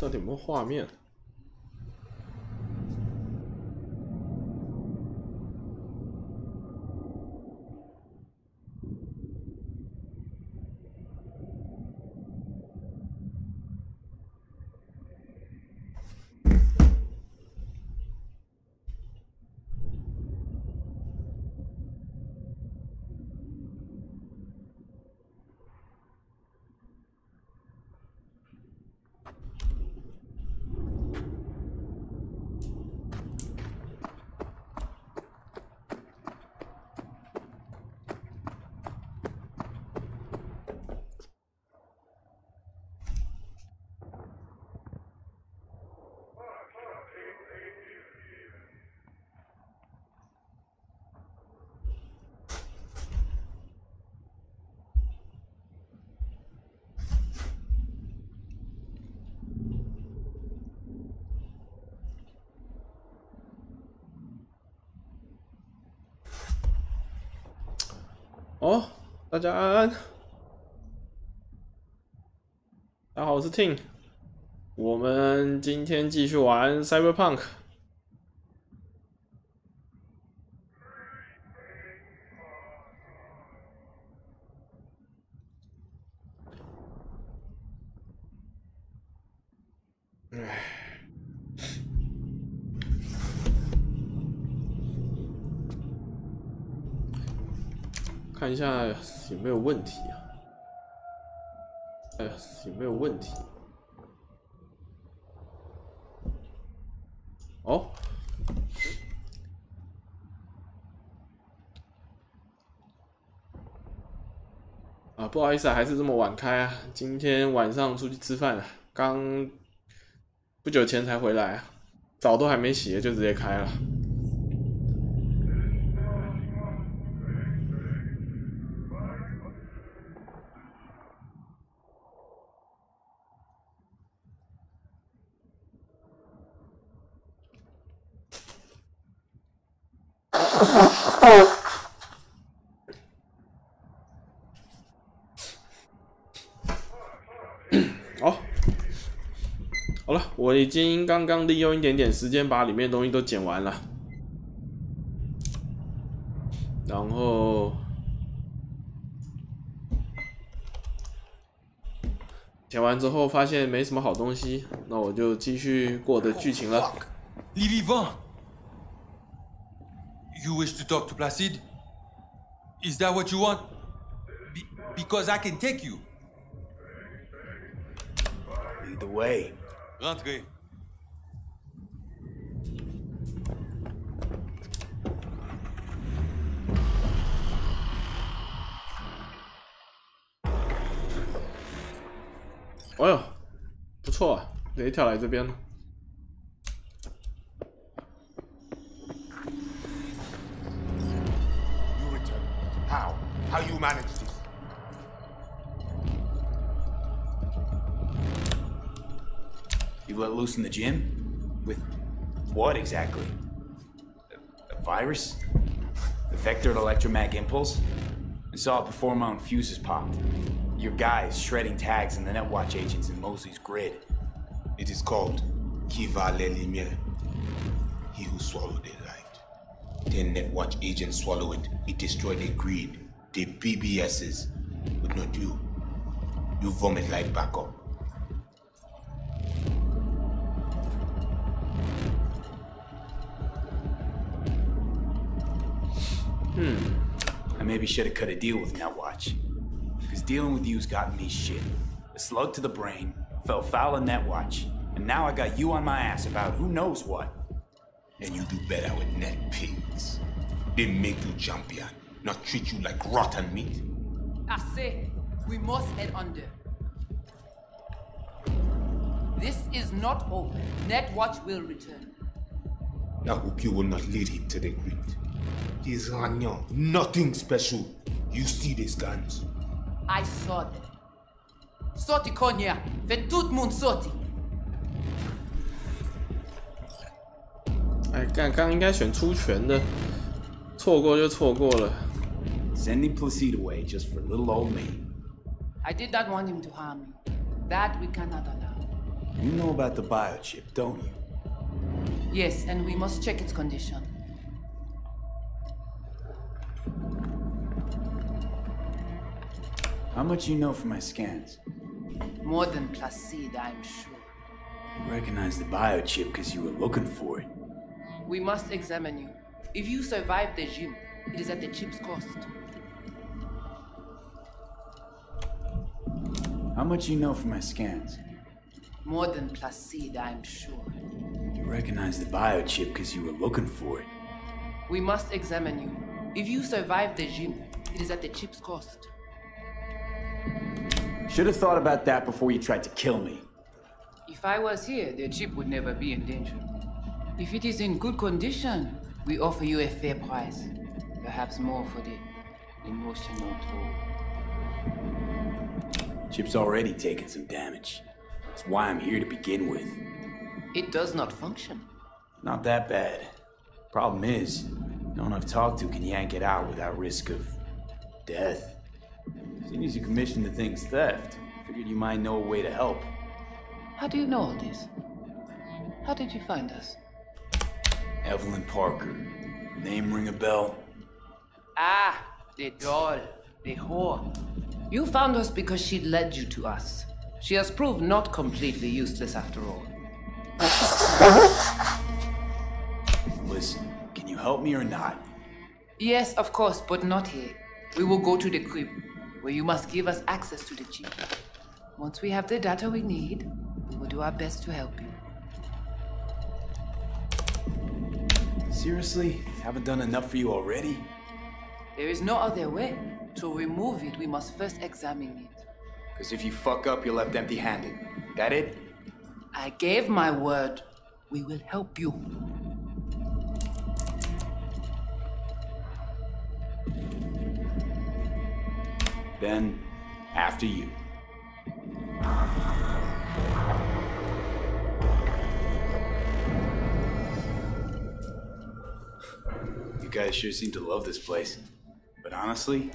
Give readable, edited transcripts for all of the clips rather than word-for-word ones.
到底有没有画面？哦，大家安安，大家好，我是 Ting， 我们今天继续玩 Cyberpunk。看一下有没有问题啊？有没有问题？哦，不好意思啊，还是这么晚开啊。今天晚上出去吃饭了，刚不久前才回来啊，澡都还没洗就直接开了。好了，我已经刚刚利用一点点时间把里面的东西都剪完了，然后剪完之后发现没什么好东西，那我就继续过我的剧情了。Les vivants. You wish to talk to Placide? Is that what you want? Because I can take you. Lead the way. Rentrez. Oh 呦，不错啊，直接跳来这边了。You return. How? How you manage this? You let loose in the gym? With what exactly? A virus? A vectored electromagnetic impulse? I saw it before my own fuses popped. Your guys shredding tags and the Netwatch agents in Mosley's grid. It is called Kiva Lelimir. He who swallowed the light. 10 Netwatch agents swallow it. It destroyed their greed, their BBSs. But not you. You vomit light back up. I maybe should have cut a deal with Netwatch. Because dealing with you's gotten me shit. A slug to the brain, fell foul of Netwatch, and now I got you on my ass about who knows what. And you do better with net pigs. They make you champion, not treat you like rotten meat. I say, we must head under. This is not over. Netwatch will return. I hope you will not lead him to the grid. He is Ragnar, nothing special. You see these guns? I saw them. Sorti Konya, fait tout le monde sorti. 哎，刚应该选出拳的，错过就错过了。 Sending Placide away just for little old me. I did not want him to harm me. That we cannot allow. You know about the biochip, don't you? Yes, and we must check its condition. How much you know from my scans? More than Placide, I'm sure. You recognize the biochip because you were looking for it. We must examine you. If you survive the gym, it is at the chip's cost. How much you know from my scans? More than Placide, I'm sure. You recognize the biochip because you were looking for it. We must examine you. If you survive the gym, it is at the chip's cost. Should have thought about that before you tried to kill me. If I was here, the chip would never be in danger. If it is in good condition, we offer you a fair price. Perhaps more for the emotional toll. Chip's already taken some damage. That's why I'm here to begin with. It does not function. Not that bad. Problem is, no one I've talked to can yank it out without risk of death. Seeing as you commissioned the thing's theft, figured you might know a way to help. How do you know all this? How did you find us? Evelyn Parker. Name ring a bell? Ah, the doll, the whore. You found us because she led you to us. She has proved not completely useless after all. Listen, can you help me or not? Yes, of course, but not here. We will go to the crib, where you must give us access to the chip. Once we have the data we need, we will do our best to help you. Seriously? Haven't done enough for you already? There is no other way. To remove it, we must first examine it. Because if you fuck up, you're left empty-handed. That it? I gave my word. We will help you. Then, after you. You guys sure seem to love this place. But honestly,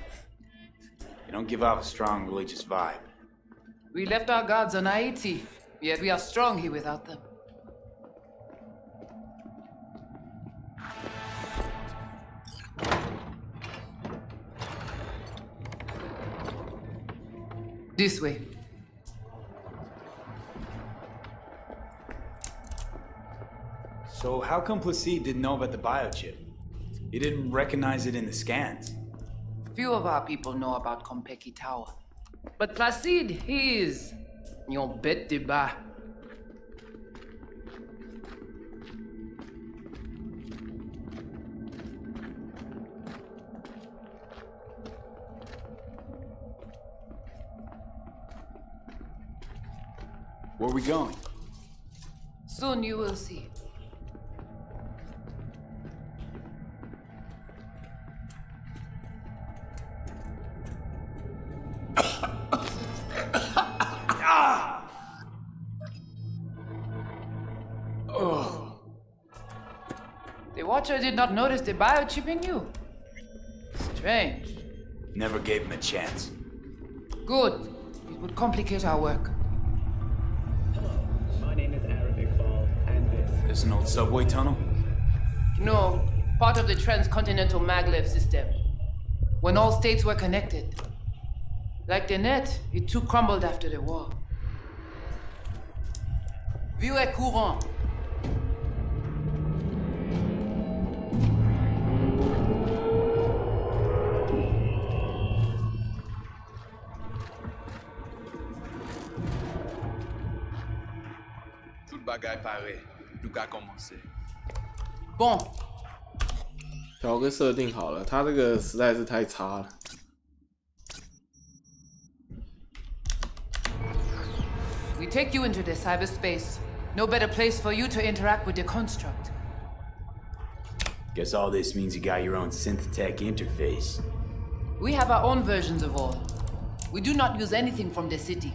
you don't give off a strong religious vibe. We left our gods on Haiti, yet we are strong here without them. This way. So how come Placide didn't know about the biochip? He didn't recognize it in the scans. Few of our people know about Kompeki Tower. But Placide, he is your bête de bas. Where are we going? Soon you will see. The Watcher did not notice the biochip in you. Strange. Never gave him a chance. Good. It would complicate our work. Hello, my name is Arabic Fall, and this. There's an old subway tunnel? No, part of the transcontinental maglev system. When all states were connected. Like the net, it too crumbled after the war. Vieux et courant. Tout bagay pare, nou ka komanse. Bon. 条个设定好了，它这个实在是太差了。 We take you into the cyberspace. No better place for you to interact with the construct. Guess all this means you got your own synth-tech interface. We have our own versions of all. We do not use anything from the city.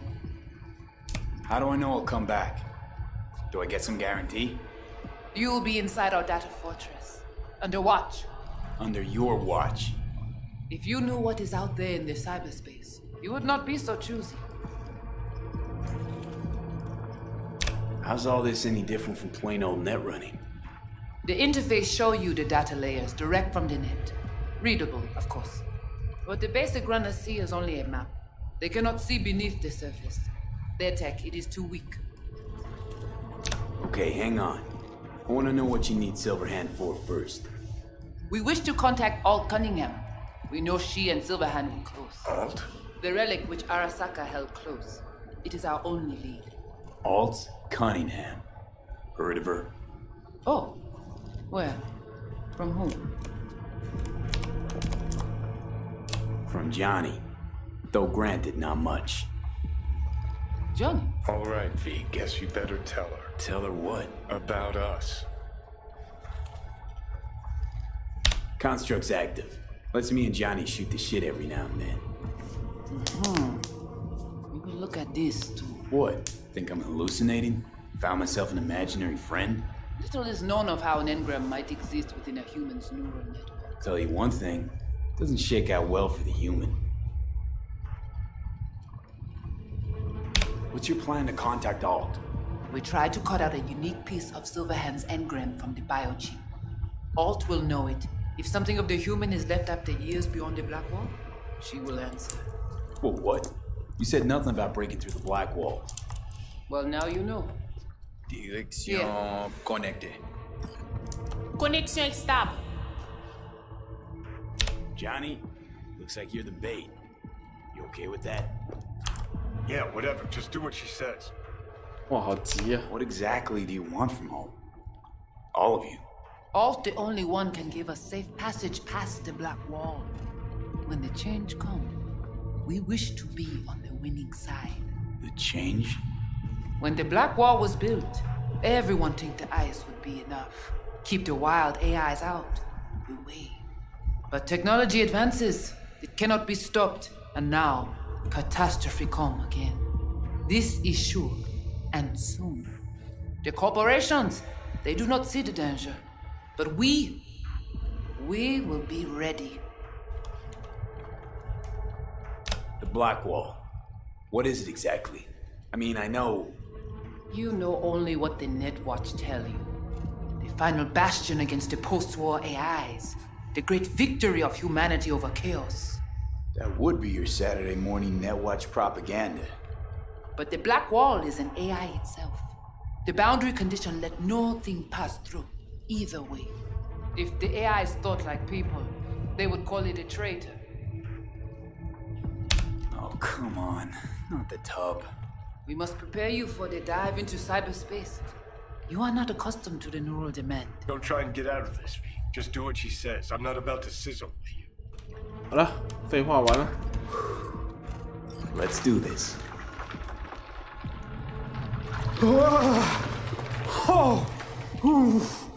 How do I know I'll come back? Do I get some guarantee? You will be inside our data fortress, under watch. Under your watch. If you knew what is out there in the cyberspace, you would not be so choosy. How's all this any different from plain old net running? The interface show you the data layers direct from the net. Readable, of course. What the basic runners see is only a map. They cannot see beneath the surface. Their tech, it is too weak. Okay, hang on. I want to know what you need Silverhand for first. We wish to contact Alt Cunningham. We know she and Silverhand were close. Alt? The relic which Arasaka held close. It is our only lead. Alt Cunningham. Heard of her? Oh. Where? From whom? From Johnny. Though granted, not much. Johnny? All right, V, guess you better tell her. Tell her what? About us. Construct's active. Lets me and Johnny shoot the shit every now and then. We will look at this too. What? Think I'm hallucinating? Found myself an imaginary friend? Little is known of how an engram might exist within a human's neural network. Tell you one thing, doesn't shake out well for the human. What's your plan to contact Alt? We tried to cut out a unique piece of Silverhand's engram from the biochip. Alt will know it. If something of the human is left after years beyond the Black Wall, she will answer. Well, what? You said nothing about breaking through the Black Wall. Well, now you know. Direction connectée. Connexion stable. Johnny, looks like you're the bait. You okay with that? Yeah, whatever. Just do what she says. 哇，好急啊！ What exactly do you want from Alt? All of you. Alt, the only one, can give us safe passage past the Black Wall. When the change comes, we wish to be on the winning side. The change? When the Black Wall was built, everyone think the ice would be enough. Keep the wild AIs out. We wait. But technology advances. It cannot be stopped. And now, catastrophe come again. This is sure, and soon. The corporations, they do not see the danger. But we will be ready. The Black Wall. What is it exactly? I mean, I know... You know only what the Netwatch tell you. The final bastion against the post-war AIs. The great victory of humanity over chaos. That would be your Saturday morning Netwatch propaganda. But the Black Wall is an AI itself. The boundary condition let nothing pass through, either way. If the AIs thought like people, they would call it a traitor. Oh, come on. Not the tub. We must prepare you for the dive into cyberspace. You are not accustomed to the neural demand. Don't try and get out of this, V. Just do what she says. I'm not about to sizzle with you. 好了，废话完了。 Let's do this.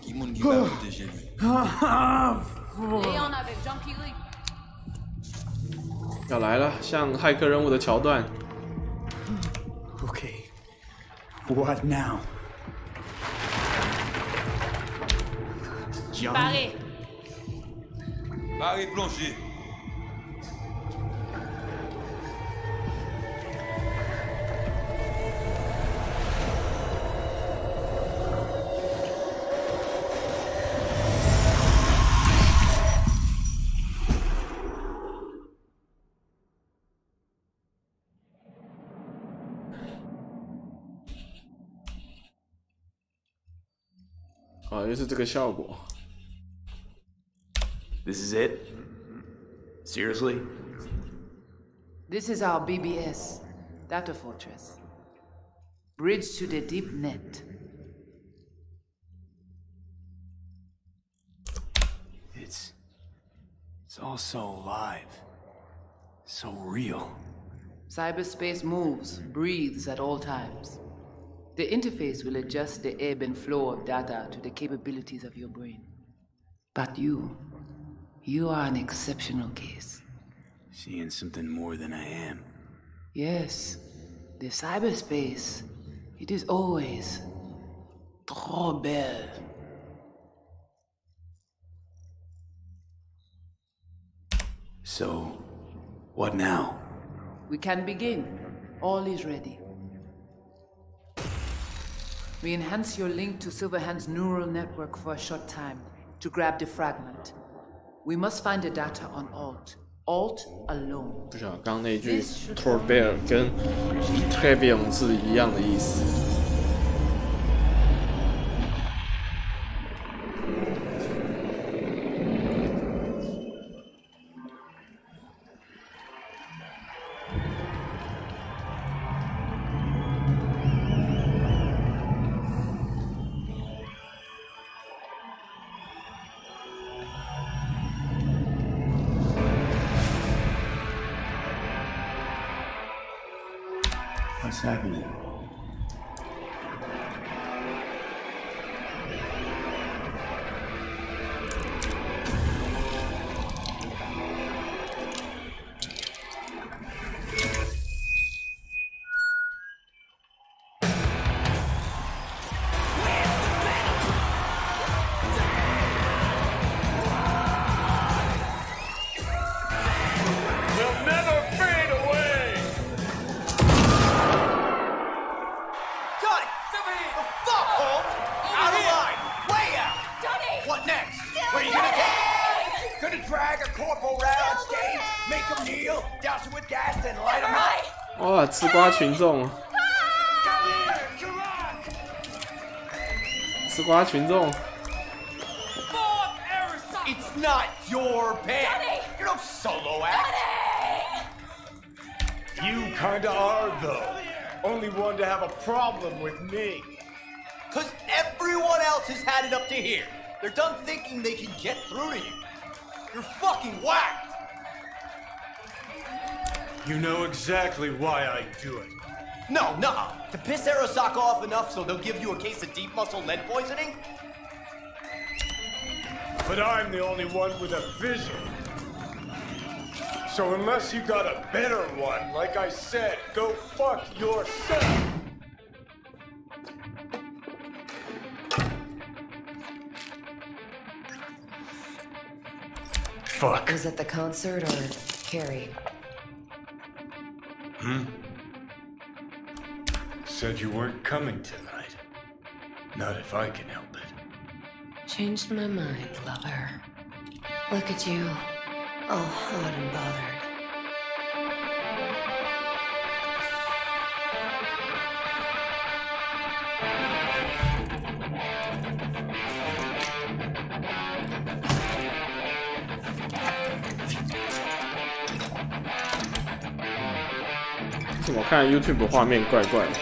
Kimon qui va protéger lui. Léon avec Jean-Pierre. 要来了，像骇客任务的桥段。 Okay. What now? Paré. Barré plongé.啊，又是这个效果。 This is it? Seriously? This is our BBS, Data Fortress. Bridge to the deep net. It's all so alive. So real. Cyberspace moves, breathes at all times. The interface will adjust the ebb and flow of data to the capabilities of your brain. But you are an exceptional case. Seeing something more than I am. Yes, the cyberspace, it is always trop belle. So, what now? We can begin. All is ready. We enhance your link to Silverhand's neural network for a short time to grab the fragment. We must find the data on Alt. Alt alone. 不晓得刚刚那句 Torbear 跟 Trevion 是一样的意思。What's happening? Make them kneel, douse them with gas, then light them up. 哇，吃瓜群众！吃瓜群众！ It's not your band. You're no solo act. You kinda are, though. Only one to have a problem with me. Cause everyone else has had it up to here. They're done thinking they can get through to you. You're fucking whacked. You know exactly why I do it. No, nuh-uh. To piss Arasaka off enough so they'll give you a case of deep muscle lead poisoning? But I'm the only one with a vision. So unless you got a better one, like I said, go fuck yourself. Fuck. Was it the concert or Carrie? Said you weren't coming tonight. Not if I can help it. Changed my mind, lover. Look at you, all hot and bothered.为什么看 YouTube 画面怪怪的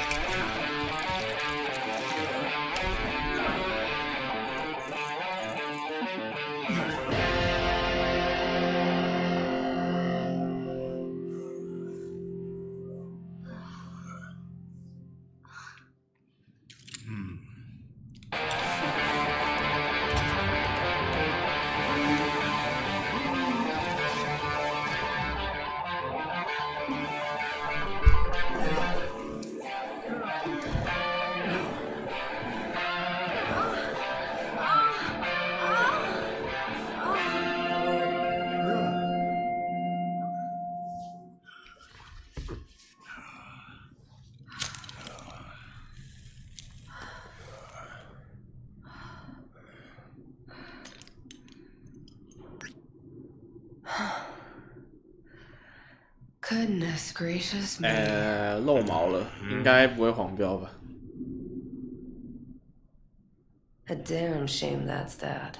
？Goodness gracious me. 漏毛了，应该不会黄标吧？ A damn shame that's that.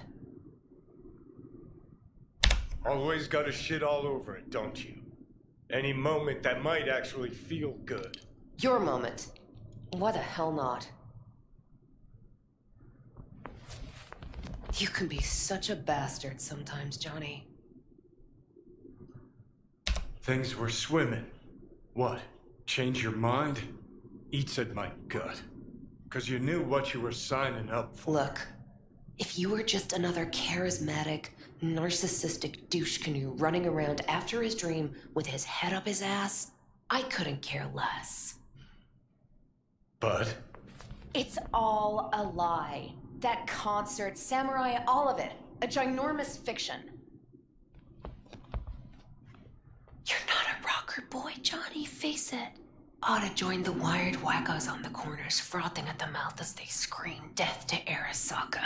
Always gotta shit all over it, don't you? Any moment that might actually feel good. Your moment. Why the hell not? You can be such a bastard sometimes, Johnny. Things were swimming. What? Change your mind? Eats at my gut. 'Cause you knew what you were signing up for. Look, if you were just another charismatic, narcissistic douche canoe running around after his dream with his head up his ass, I couldn't care less. But? It's all a lie. That concert, Samurai, all of it. A ginormous fiction. You're not a rocker boy, Johnny, face it. Ought to join the wired wackos on the corners, frothing at the mouth as they scream death to Arasaka.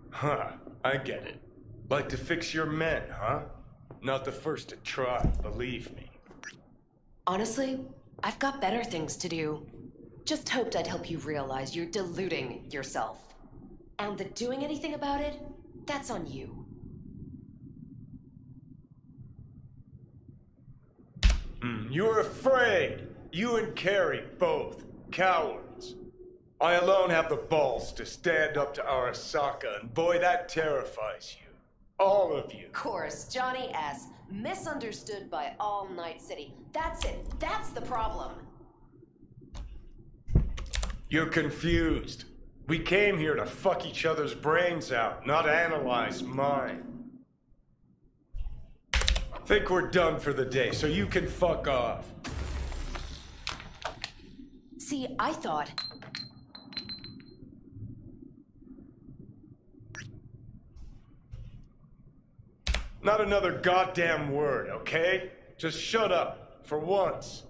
Huh, I get it. Like to fix your men, huh? Not the first to try, believe me. Honestly, I've got better things to do. Just hoped I'd help you realize you're deluding yourself. And that doing anything about it, that's on you. You're afraid. You and Carrie, both. Cowards. I alone have the balls to stand up to Arasaka, and boy, that terrifies you. All of you. Of course, Johnny S. Misunderstood by all Night City. That's it. That's the problem. You're confused. We came here to fuck each other's brains out, not analyze mine. Think we're done for the day, so you can fuck off. See, I thought... Not another goddamn word, okay? Just shut up, for once.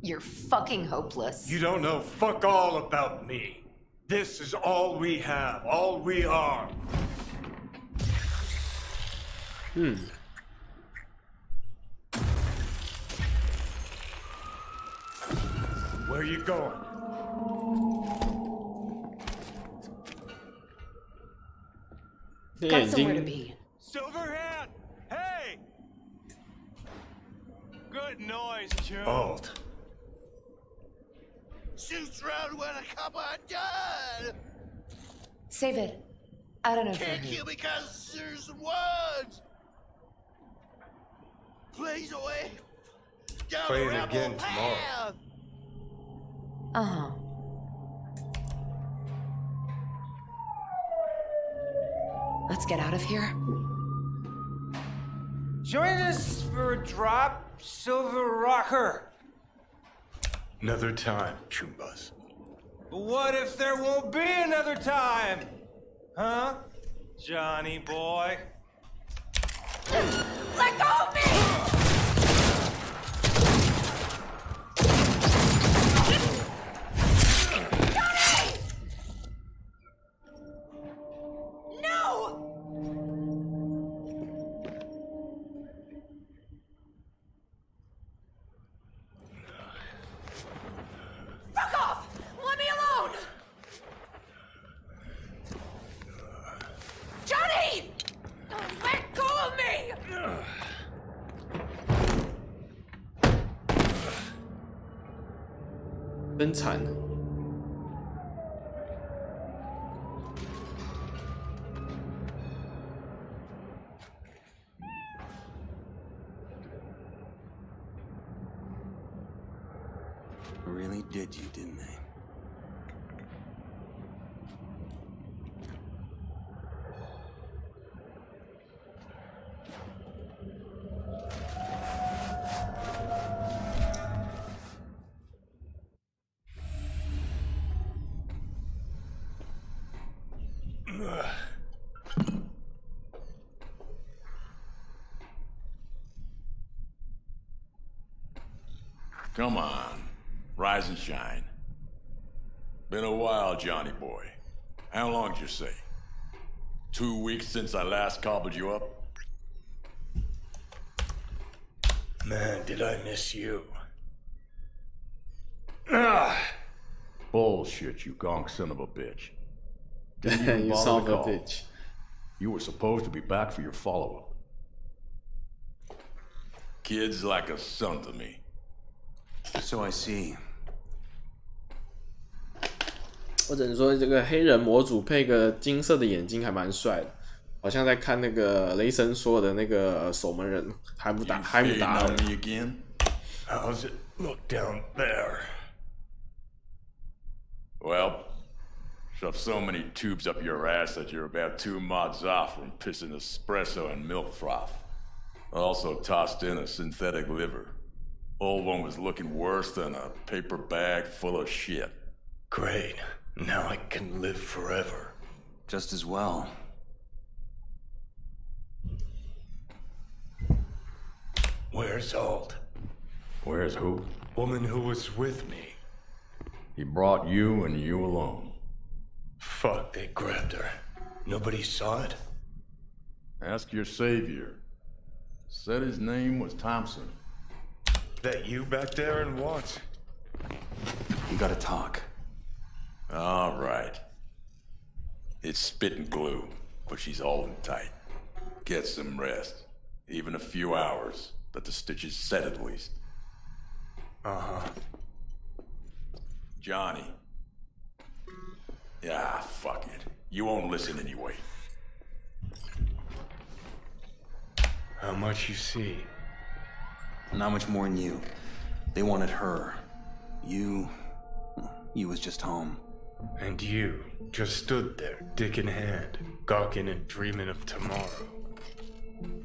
You're fucking hopeless. You don't know fuck all about me. This is all we have, all we are. Where you going? Got somewhere to be. Silverhand! Hey! Good noise, Joe. Old. Shoots round when a couple done. Save it. I don't know. Can't kill me because there's words. Please away. Down Play the it rebel again tomorrow. path. Uh-huh. Let's get out of here. Join us for a drop, Silver Rocker. Another time, Chumbas. But what if there won't be another time? Huh? Johnny boy? Let go of me! Johnny! No! Fuck off! Let me alone! Johnny! Let go of me!真惨。Really did you, didn't they? Come on, rise and shine. Been a while, Johnny boy. How long did you say? 2 weeks since I last cobbled you up? Man, did I miss you. Bullshit, you gonk son of a bitch. Didn't even You bother son to of a call. bitch. You were supposed to be back for your follow-up. Kid's like a son to me. So I see. 我只能说，这个黑人模组配个金色的眼睛还蛮帅的，好像在看那个雷神说的那个守门人海姆达尔。 me again? How's it look down there? Well, shoved so many tubes up your ass that you're about 2 mods off from pissing espresso and milk froth. I also tossed in a synthetic liver. Old one was looking worse than a paper bag full of shit. Great. Now I can live forever. Just as well. Where's Alt? Where's who? Woman who was with me. He brought you and you alone. Fuck, they grabbed her. Nobody saw it? Ask your savior. Said his name was Thompson. That you back there and what? You gotta talk. All right. It's spit and glue, but she's holding tight. Get some rest. Even a few hours. Let the stitches set at least. Uh-huh. Johnny. Yeah, fuck it. You won't listen anyway. How much you see? Not much more than you. They wanted her. You was just home. And you just stood there, dick in hand, gawking and dreaming of tomorrow.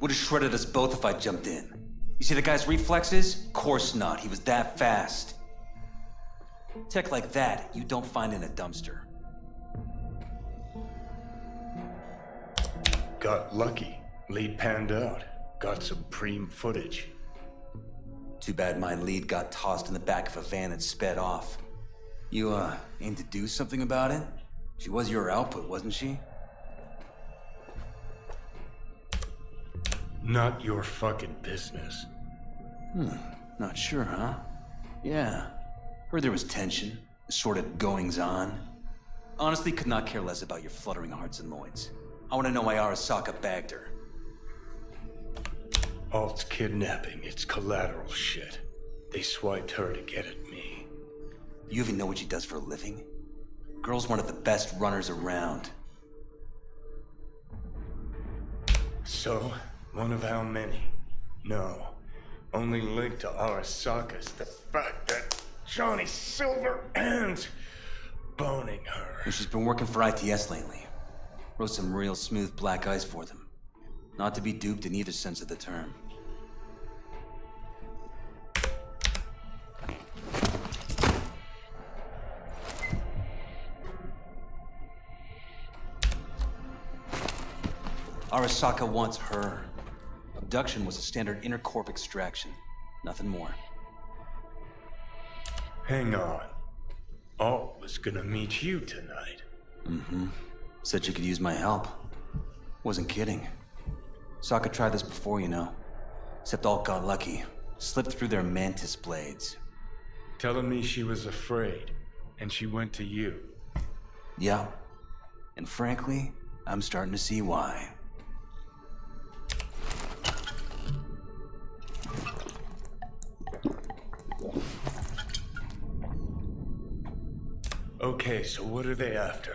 Would have shredded us both if I jumped in. You see the guy's reflexes? Course not, he was that fast. Tech like that, you don't find in a dumpster. Got lucky. Lead panned out. Got some preem footage. Too bad my lead got tossed in the back of a van and sped off. You, aim to do something about it? She was your output, wasn't she? Not your fucking business. Not sure, huh? Yeah. Heard there was tension, assorted goings-on. Honestly, could not care less about your fluttering hearts and loins. I want to know why Arasaka bagged her. Alt's kidnapping, it's collateral shit. They swiped her to get at me. You even know what she does for a living? Girl's one of the best runners around. So, one of how many? No. Only linked to Arasaka's the fact that Johnny Silver and boning her. And she's been working for ITS lately. Wrote some real smooth black ice for them. Not to be duped in either sense of the term. Arasaka wants her. Abduction was a standard intercorp extraction. Nothing more. Hang on. Alt was gonna meet you tonight. Said she could use my help. Wasn't kidding. Sokka tried this before, you know. Except Alt got lucky. Slipped through their mantis blades. Telling me she was afraid, and she went to you. Yeah. And frankly, I'm starting to see why. Okay, so what are they after?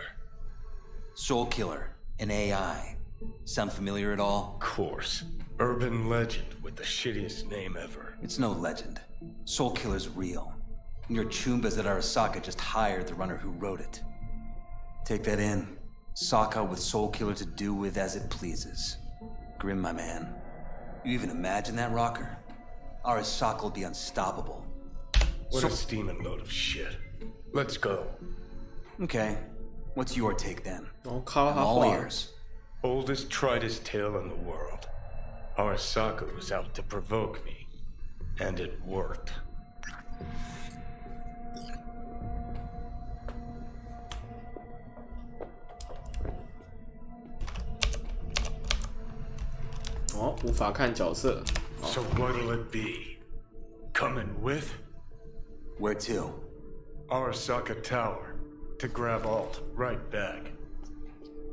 Soul Killer, an AI. Sound familiar at all? Course. Urban legend with the shittiest name ever. It's no legend. Soul Killer's real. And your Chumbas that Arasaka just hired the runner who wrote it. Take that in. Sokka with Soul Killer to do with as it pleases. Grim, my man. You even imagine that, Rocker? Arasaka will be unstoppable. What a steaming load of shit. Let's go. Okay. What's your take then? I'm all ears. Oldest, tritest tale in the world. Arasaka was out to provoke me. And it worked.哦，无法看角色。 So what'll it be? Coming with? Where to? Arasaka Tower. To grab Alt. Right back.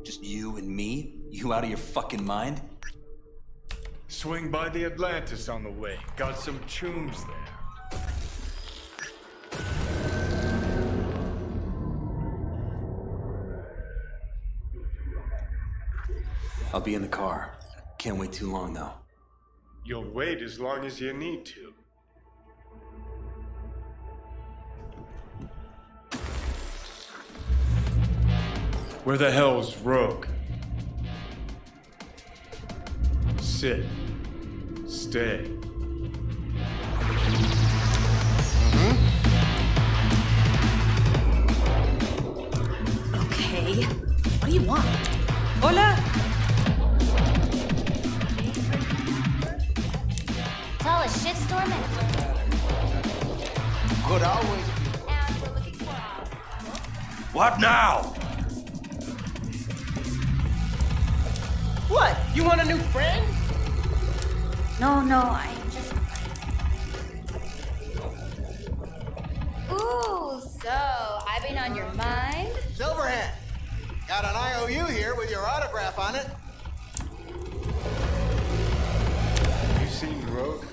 Just you and me? You out of your fucking mind? Swing by the Atlantis on the way. Got some chooms there. I'll be in the car. Can't wait too long, though. You'll wait as long as you need to. Where the hell's Rogue? Sit. Stay. Okay. What do you want? Hola! Tell a shitstorm and Could always. we're looking for What now? What? You want a new friend? No, I just. Ooh, so I've been on your mind? Silverhand. Got an IOU here with your autograph on it. You seen Rogue?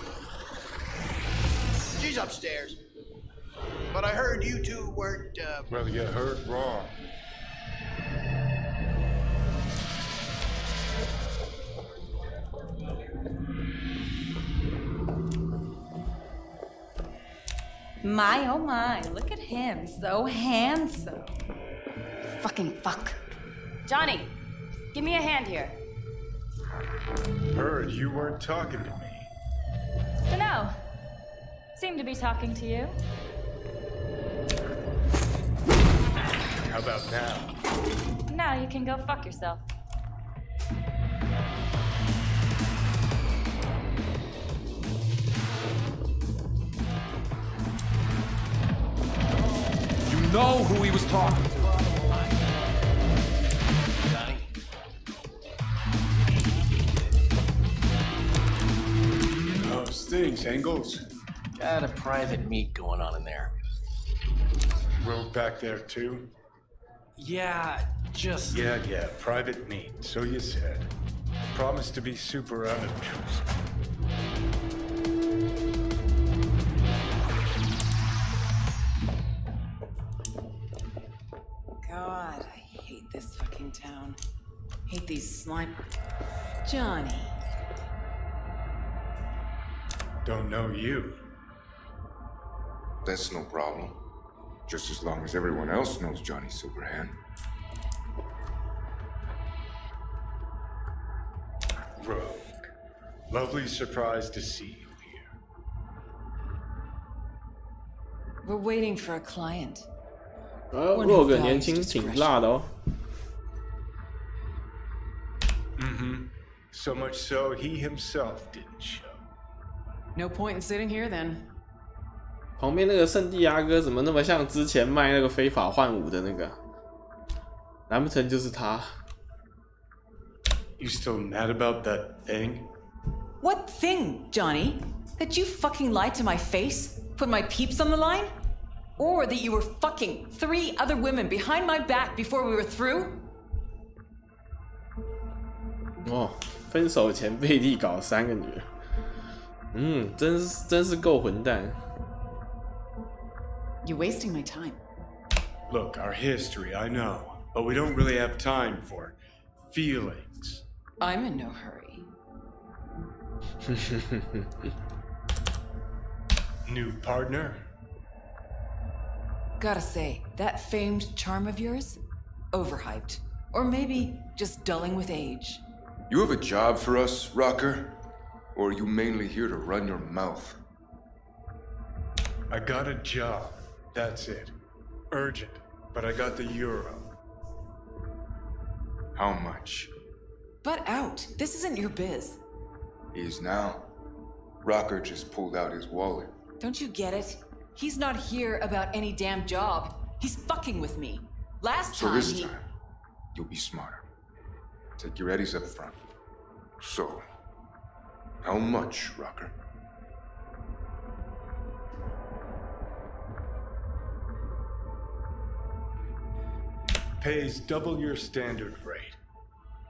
She's upstairs. But I heard you two weren't, Well, you heard wrong. My, oh my, look at him, so handsome. Fucking fuck. Johnny, give me a hand here. Heard you weren't talking to me. Dunno. Seem to be talking to you. How about now? Now you can go fuck yourself. You know who he was talking to. How's things, Engels? Got a private meet going on in there. Rogue back there too? Yeah, just. Yeah, private meet, so you said. Promised to be super unobtrusive. God, I hate this fucking town. Hate these slime. Johnny. Don't know you. That's no problem. Just as long as everyone else knows Johnny Silverhand. Rogue. Lovely surprise to see you here. We're waiting for a client. Rogue 年轻挺辣的哦。So much so, he himself didn't show. No point in sitting here then. 旁边那个圣地亚哥怎么那么像之前卖那个非法换舞的那个？难不成就是他 You still mad about that thing? What thing, Johnny? That you fucking lied to my face? Put my peeps on the line? Or that you were fucking 3 other women behind my back before we were through? 哦，分手前背地搞3个女人，真是够混蛋。 You're wasting my time. Look, our history, I know, but we don't really have time for feelings. I'm in no hurry. New partner? Gotta say, that famed charm of yours? Overhyped. Or maybe just dulling with age. You have a job for us, Rocker? Or are you mainly here to run your mouth? I got a job. That's it. Urgent, but I got the euro. How much? Butt out. This isn't your biz. Is now. Rocker just pulled out his wallet. Don't you get it? He's not here about any damn job. He's fucking with me. Last So time this he... time, you'll be smarter. Take your eddies up front. So, how much, Rocker? Pays double your standard rate.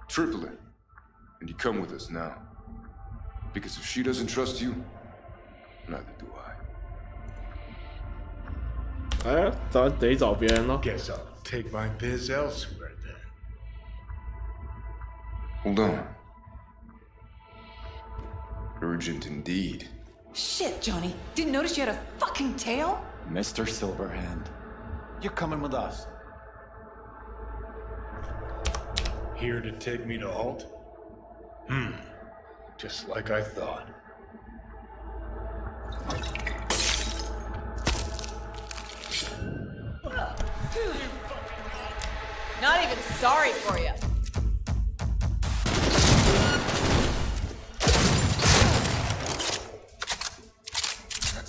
Triple it. And you come with us now. Because if she doesn't trust you, neither do I. 哎，得找别人咯。 Guess I'll take my biz elsewhere then. Hold on. Urgent indeed. Shit, Johnny. Didn't notice you had a fucking tail? Mr. Silverhand, you're coming with us. Here to take me to Alt? Just like I thought. Not even sorry for you.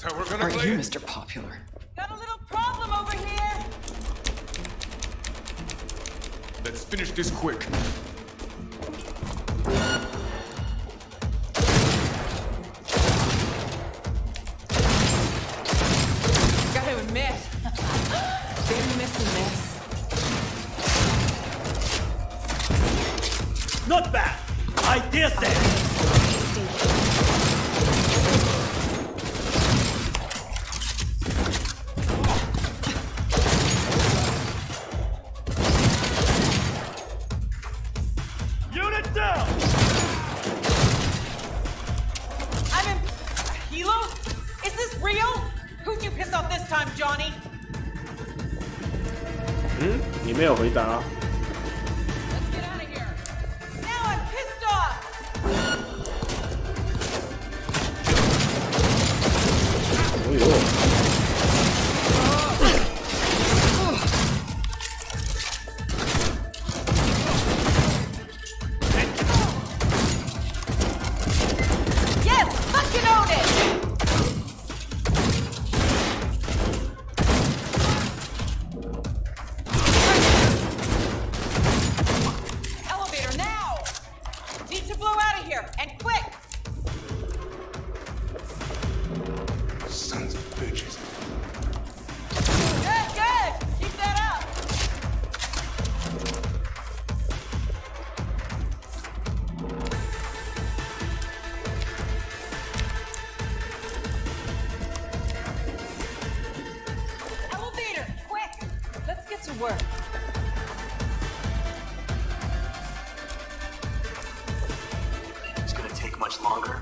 That's how we're gonna Aren't play you it. Mr. Popular? Got a little problem over here. Let's finish this quick. Gotta admit, been missing this. Not bad. I dare say. Unit down. I'm in. Hilo? Is this real? Who'd you piss off this time, Johnny? 你没有回答。 Now I'm pissed off. 哎呦！ Yes, fucking own it. Elevator now. Need to blow out of here and quick. Sons of bitches. Good, good. Keep that up. Elevator, quick. Let's get to work. It's gonna take much longer.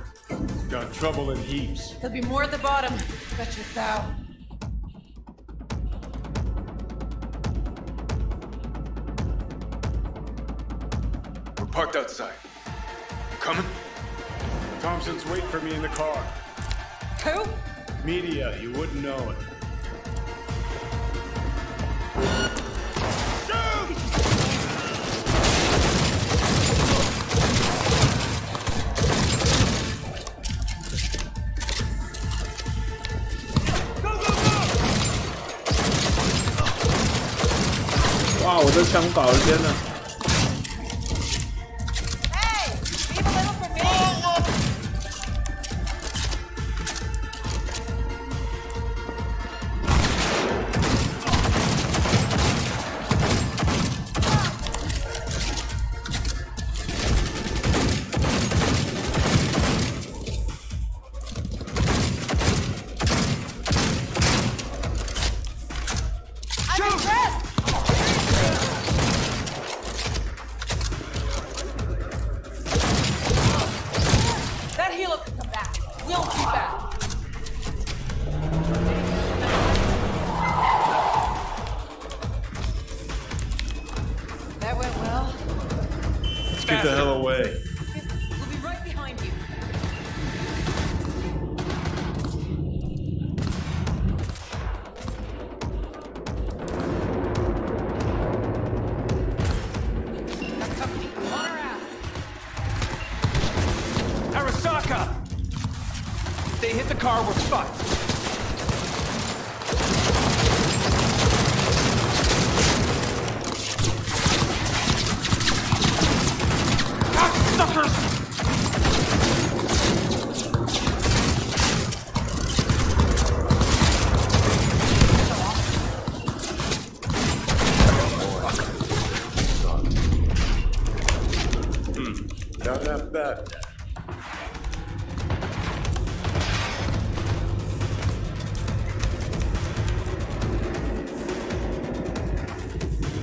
Got trouble in heaps. There'll be more at the bottom. Bet you thou. We're parked outside. Coming? Thompson's waiting for me in the car. Who? Media, you wouldn't know it. Shoot! 哇，我这枪倒了，天哪！ Hey, leave a little for me. I'm impressed. That Hilo could come back. We'll be back. That went well. Let's get the hell away. We'll be right behind you. Got company. On our ass. Arasaka! If they hit the car, we're fucked. Suckers! Not that bad.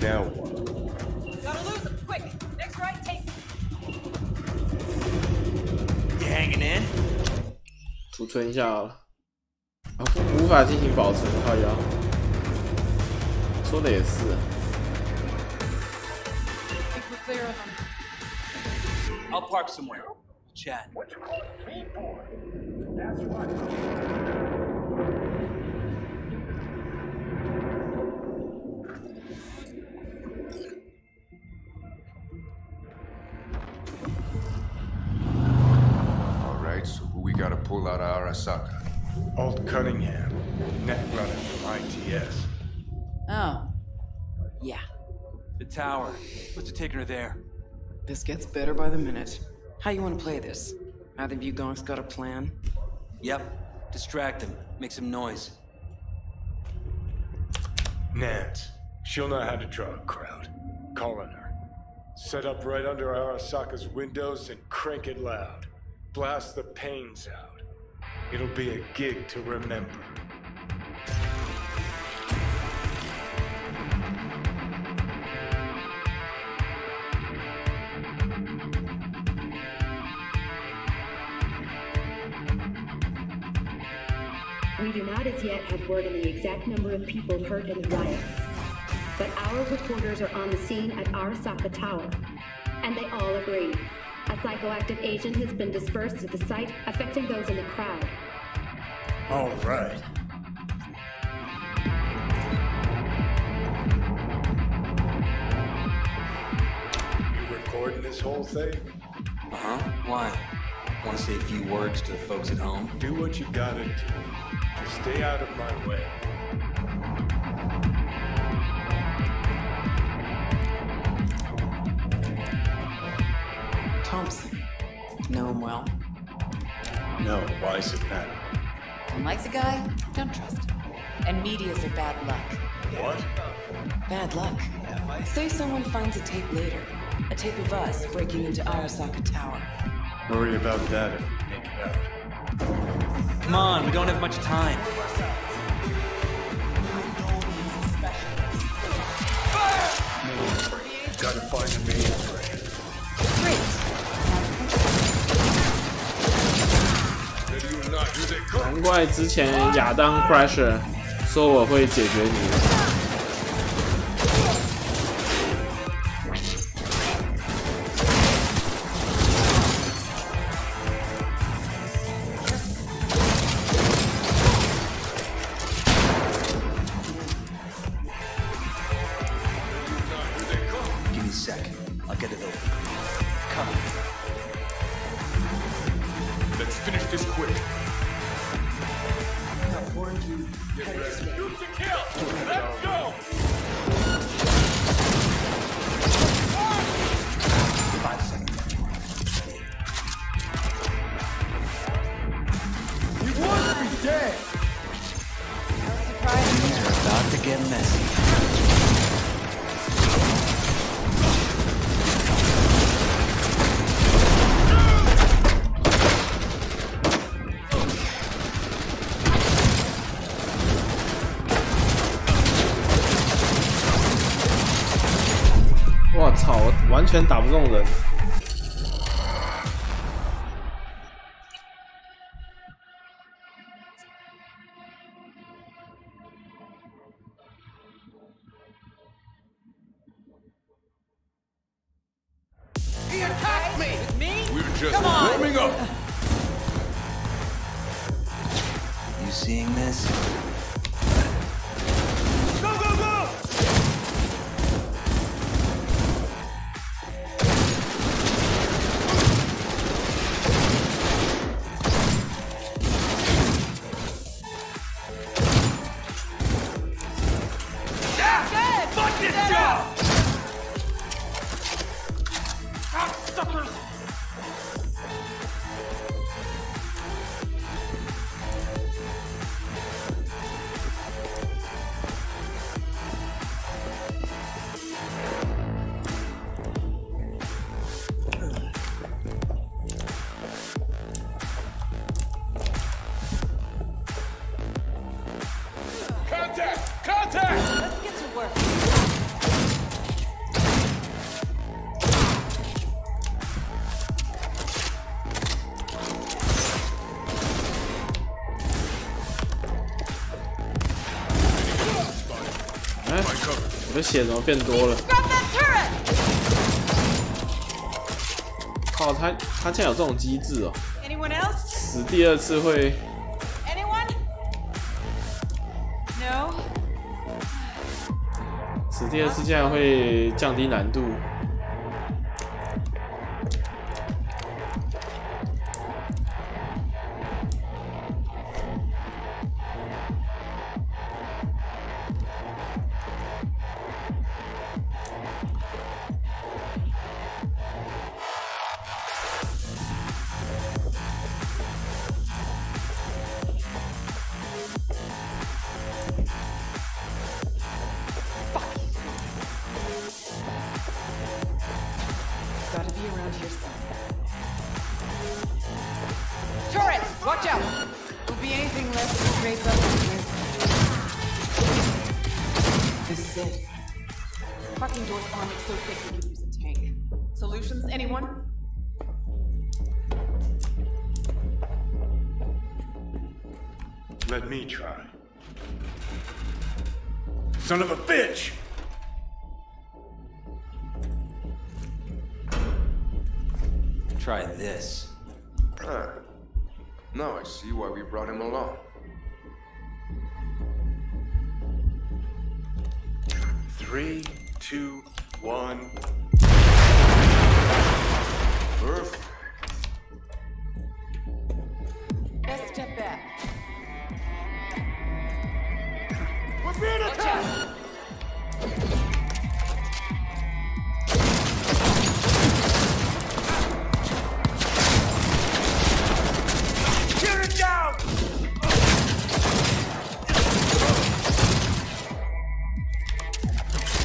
Now what? Gotta lose him. Quick. Next right, take. You hanging in? 储存一下好了。啊，无法进行保存，靠腰。说的也是。 Think we're clear of them. I'll park somewhere. Chat. All right, so who we gotta pull out of Arasaka? Old Cunningham, net runner from ITS. Oh. Yeah. The tower. What's taking her there? This gets better by the minute. How you want to play this? Either of you gonks got a plan? Yep. Distract him. Make some noise. Nance. She'll know how to draw a crowd. Call on her. Set up right under Arasaka's windows and crank it loud. Blast the panes out. It'll be a gig to remember. We do not as yet have word on the exact number of people hurt in the riots. But our reporters are on the scene at Arasaka Tower, and they all agree. A psychoactive agent has been dispersed at the site, affecting those in the crowd. All right. You recording this whole thing? Uh-huh. Why? Want to say a few words to the folks at home? Do what you gotta do. Just stay out of my way. Thompson. Know him well? No, why is it matter? Don't like the guy? Don't trust him. And medias are bad luck. What? Bad luck. Say someone finds a tape later. A tape of us breaking into Arasaka Tower. Worry about that if we make it out. Come on, we don't have much time. Gotta find the main thread. 难怪之前亚当 Crusher 说我会解决你。Give me a sec. I'll get it open. Come on. Let's finish this quick. Get ready. Shoot to kill! Let's go! 5 seconds. He wants to be dead! Things are about to get messy. Wow. 我操！我完全打不中人。He attacked me! With me? We're just Come on. warming up. You seeing this? Go, go, go! Good! Fuck this Get job! up. Cocksuckers! Contact! Contact! Let's get to work.哎，我的血怎么变多了？ Grab that turret! 靠，他竟然有这种机制哦！ Anyone else? 死第二次会 Anyone? No? 死第二次竟然会降低难度。rest of the great building. This is it. Parking doors aren't so thick we could use a tank. Solutions, anyone? Let me try. Son of a bitch! Try this. Ah. Now I see why we brought him along. 3, 2, 1. Perfect. Best step back. We're being Watch out! Get it down!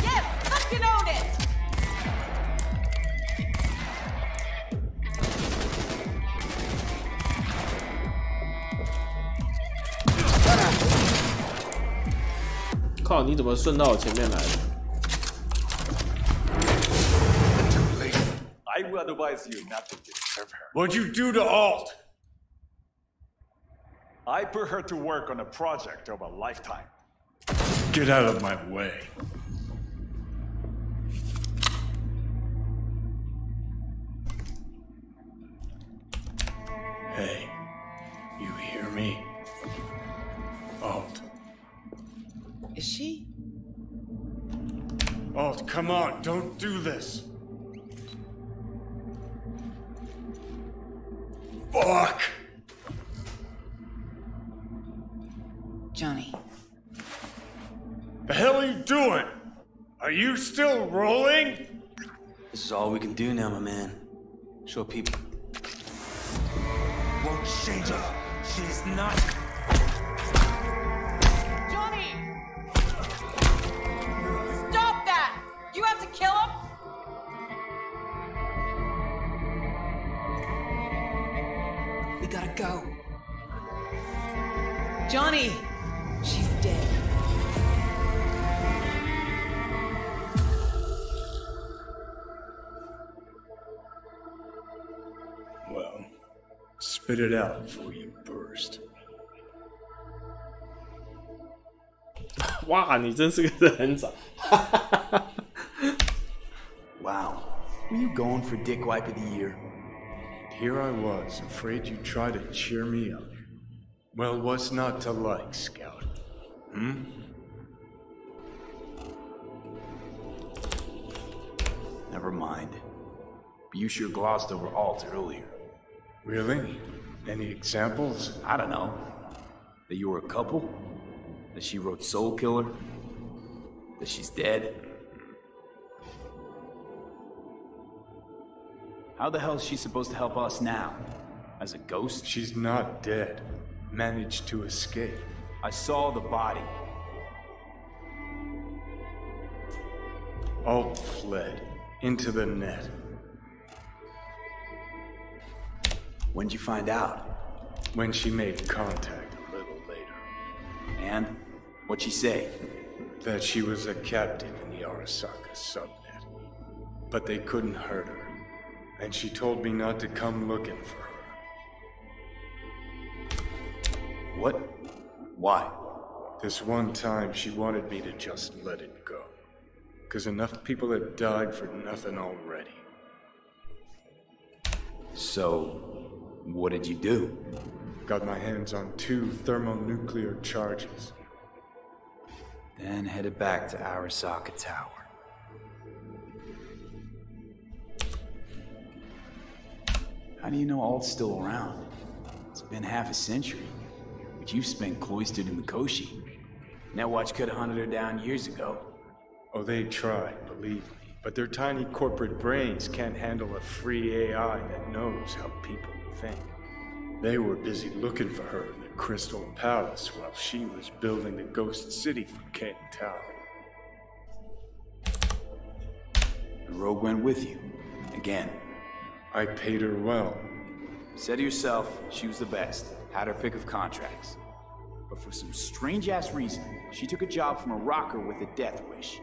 Yes! Fucking own it!靠，你怎么顺到我前面来的？ I would advise you not to disturb her. What'd you do to Alt? I put her to work on a project of a lifetime. Get out of my way. Hey, you hear me? Alt. Is she? Alt, come on, don't do this. Fuck! Johnny. The hell are you doing? Are you still rolling? This is all we can do now, my man. Show people. Won't change it. She's not. Johnny! Stop that! You have to kill him? We gotta go. Johnny! She's dead. Well, spit it out before you burst. 哇，你真是个人渣！ Wow. Were you going for Dick Wipe of the Year? Here I was, afraid you'd try to cheer me up. Well, what's not to like, Scout? Hmm? Never mind. But you sure glossed over Alt earlier. Really? Any examples? I don't know. That you were a couple? That she wrote Soul Killer? That she's dead? How the hell is she supposed to help us now? As a ghost? She's not dead. Managed to escape. I saw the body. Alt fled. Into the net. When'd you find out? When she made contact a little later. And? What'd she say? That she was a captive in the Arasaka subnet. But they couldn't hurt her. And she told me not to come looking for her. What? Why? This one time she wanted me to just let it go. 'Cause enough people had died for nothing already. So, what did you do? Got my hands on 2 thermonuclear charges. Then headed back to Arasaka Tower. How do you know Alt's still around? It's been half a century, but you've spent cloistered in Mikoshi. Netwatch could have hunted her down years ago. Oh, they tried, believe me, but their tiny corporate brains can't handle a free AI that knows how people think. They were busy looking for her in the Crystal Palace while she was building the Ghost City for King Tao. The rogue went with you. Again. I paid her well. Said to yourself, she was the best. Had her pick of contracts. but for some strange-ass reason, she took a job from a rocker with a death wish.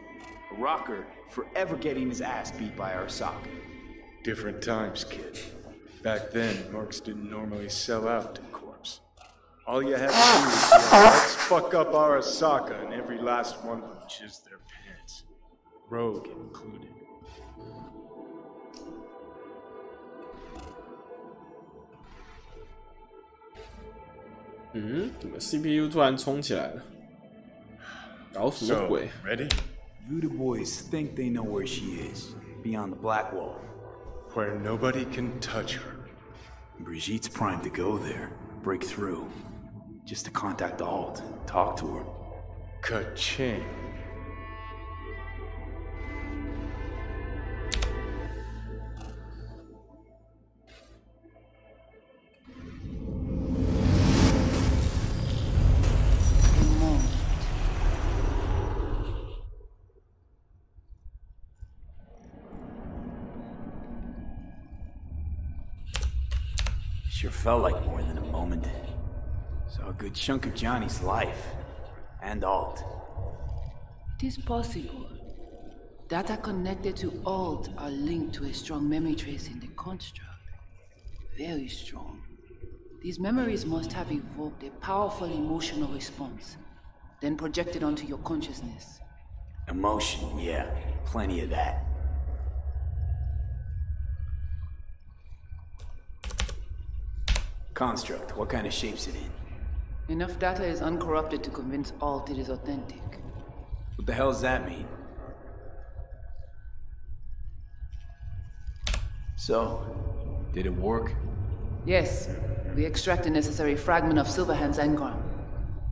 A rocker forever getting his ass beat by Arasaka. Different times, kid. Back then, marks didn't normally sell out to corpse. All you had to do was yell, "Let's fuck up Arasaka," and every last one would jizz their pants. Rogue included.怎么 CPU 突然冲起来了？搞什么鬼 ready? Voodoo boys think they know where she is, beyond the black wall. Where nobody can touch her. Brigitte's primed to go there, break through. Just to contact Alt, talk to her. Ka-ching. Sure felt like more than a moment. Saw a good chunk of Johnny's life. And Alt. It is possible. Data connected to Alt are linked to a strong memory trace in the construct. Very strong. These memories must have evoked a powerful emotional response, then projected onto your consciousness. Emotion, yeah. Plenty of that. Construct, what kind of shape's it in? Enough data is uncorrupted to convince Alt it is authentic. What the hell does that mean? So, did it work? Yes, we extract the necessary fragment of Silverhand's engram.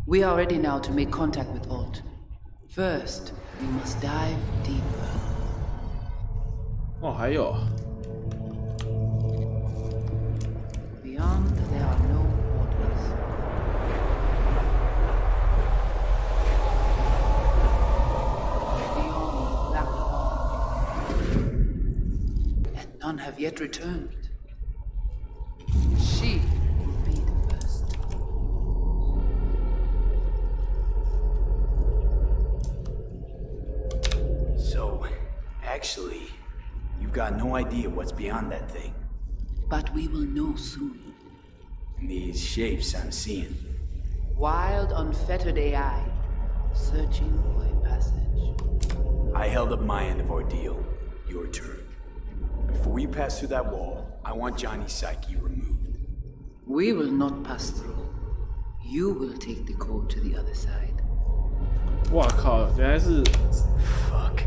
We are ready now to make contact with Alt. First, we must dive deeper. 哦，还有。 Beyond, there are no borders. Beyond the black hole. And none have yet returned. She will be the first. So, actually, you've got no idea what's beyond that thing. But we will know soon. These shapes I'm seeing. Wild, unfettered AI, searching for a passage. I held up my end of ordeal. Your turn. Before you pass through that wall, I want Johnny's psyche removed. We will not pass through. You will take the code to the other side. 哇靠！原来是 Fuck.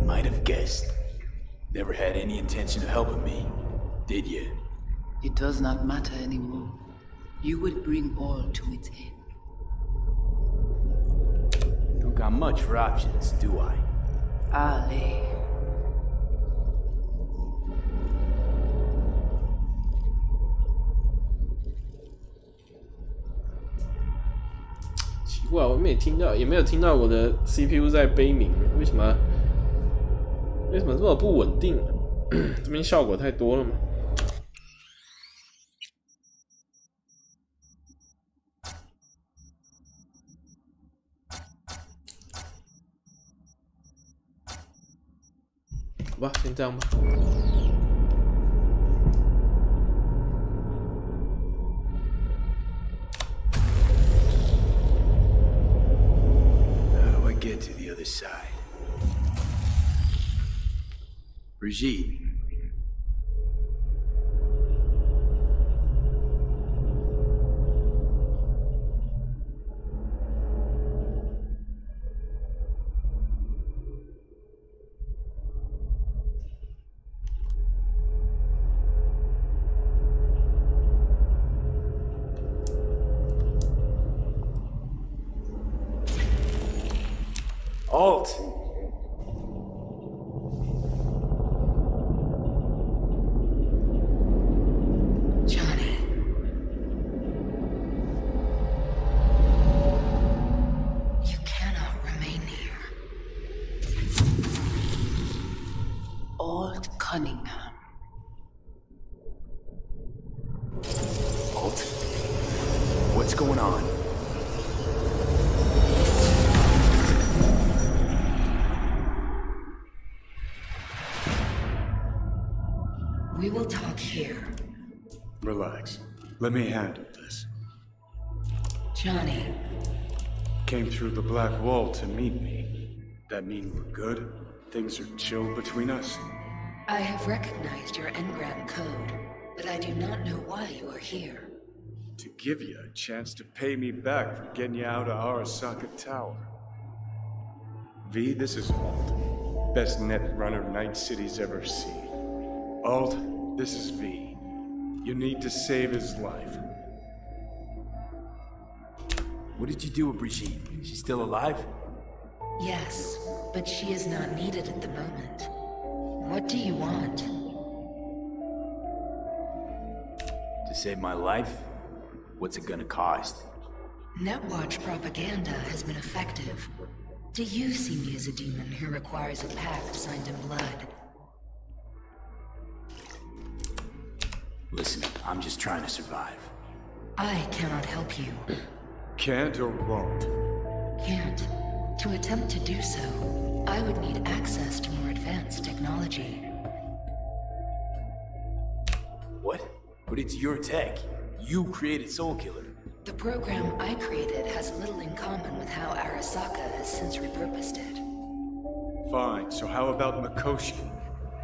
Might have guessed. Never had any intention of helping me, did you? It does not matter anymore. You would bring all to its end. Don't got much for options, do I? Ale. 奇怪，我没听到，也没有听到我的 CPU 在悲鸣，为什么这么不稳定？这边效果太多了嘛？好吧，先这样吧。 Get to the other side. Brigitte. Alt! Johnny. You cannot remain here. Alt Cunningham. Alt? What's going on? We will talk here. Relax. Let me handle this. Johnny. Came through the black wall to meet me. That mean we're good? Things are chill between us? I have recognized your engram code, but I do not know why you are here. To give you a chance to pay me back for getting you out of Arasaka Tower. V, this is Alt. Best net runner Night City's ever seen. Alt, this is V. You need to save his life. What did you do with Brigitte? She's still alive? Yes, but she is not needed at the moment. What do you want? To save my life? What's it gonna cost? Netwatch propaganda has been effective. Do you see me as a demon who requires a pact signed in blood? Listen, I'm just trying to survive. I cannot help you. Can't or won't? Can't. To attempt to do so, I would need access to more advanced technology. What? But it's your tech. You created Soulkiller. The program I created has little in common with how Arasaka has since repurposed it. Fine, so how about Mikoshi?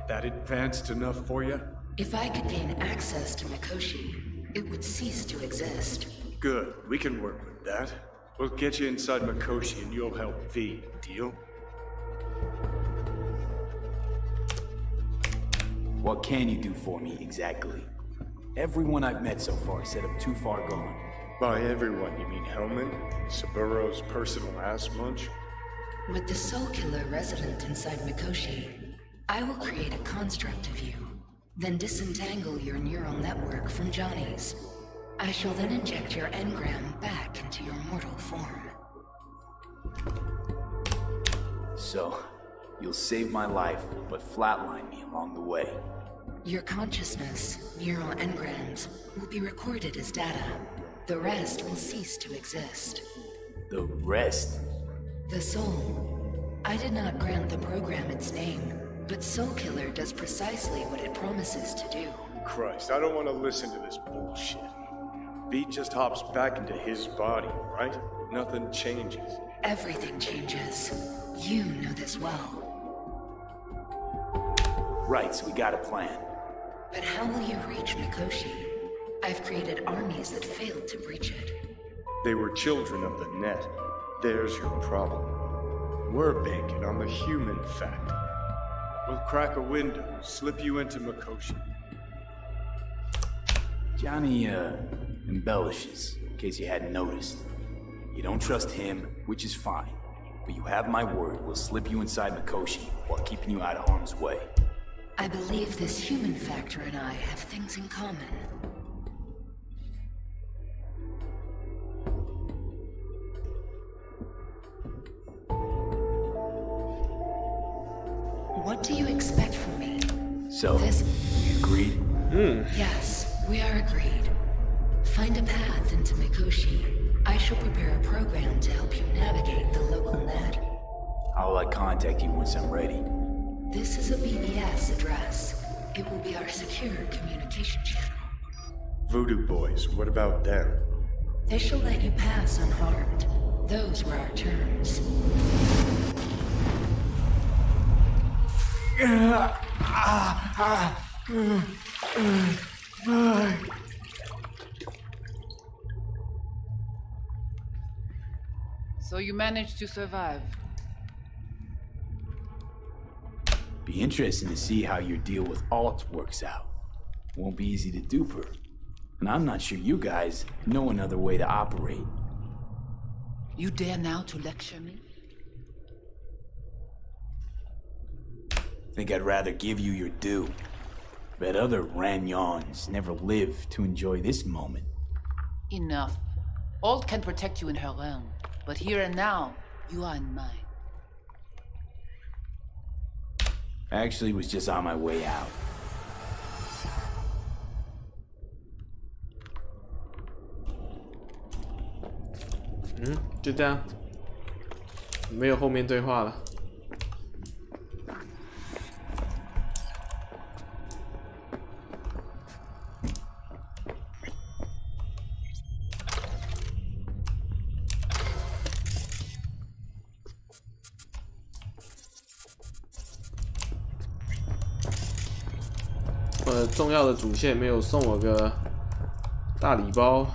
That advanced enough for you? If I could gain access to Mikoshi, it would cease to exist. Good, we can work with that. We'll get you inside Mikoshi and you'll help V. Deal? What can you do for me, exactly? Everyone I've met so far said I'm too far gone. By everyone, you mean Hellman? Saburo's personal ass munch? With the Soulkiller resident inside Mikoshi, I will create a construct of you, then disentangle your neural network from Johnny's. I shall then inject your engram back into your mortal form. So, you'll save my life, but flatline me along the way. Your consciousness, neural engrams, will be recorded as data. The rest will cease to exist. The rest? The soul. I did not grant the program its name, but Soulkiller does precisely what it promises to do. Christ, I don't want to listen to this bullshit. V just hops back into his body, right? Nothing changes. Everything changes. You know this well. Right, so we got a plan. But how will you reach Mikoshi? I've created armies that failed to breach it. They were children of the net. There's your problem. We're banking on the human fact. We'll crack a window, slip you into Mikoshi. Johnny, embellishes, in case you hadn't noticed. You don't trust him, which is fine. But you have my word, we'll slip you inside Mikoshi while keeping you out of harm's way. I believe this human factor and I have things in common. What do you expect from me? So, we agreed? Yes, we are agreed. Find a path into Mikoshi. I shall prepare a program to help you navigate the local net. How will I contact you once I'm ready? This is a BBS address. It will be our secure communication channel. Voodoo boys, what about them? They shall let you pass unharmed. Those were our terms. So you managed to survive. Be interesting to see how your deal with Alt works out. Won't be easy to dupe her. And I'm not sure you guys know another way to operate. You dare now to lecture me? Think I'd rather give you your due. Bet other Ranyons never live to enjoy this moment. Enough. Alt can protect you in her realm, but here and now, you are in mine. Actually, was just on my way out.就这样，没有后面对话了。么重要的主线没有送我个大礼包。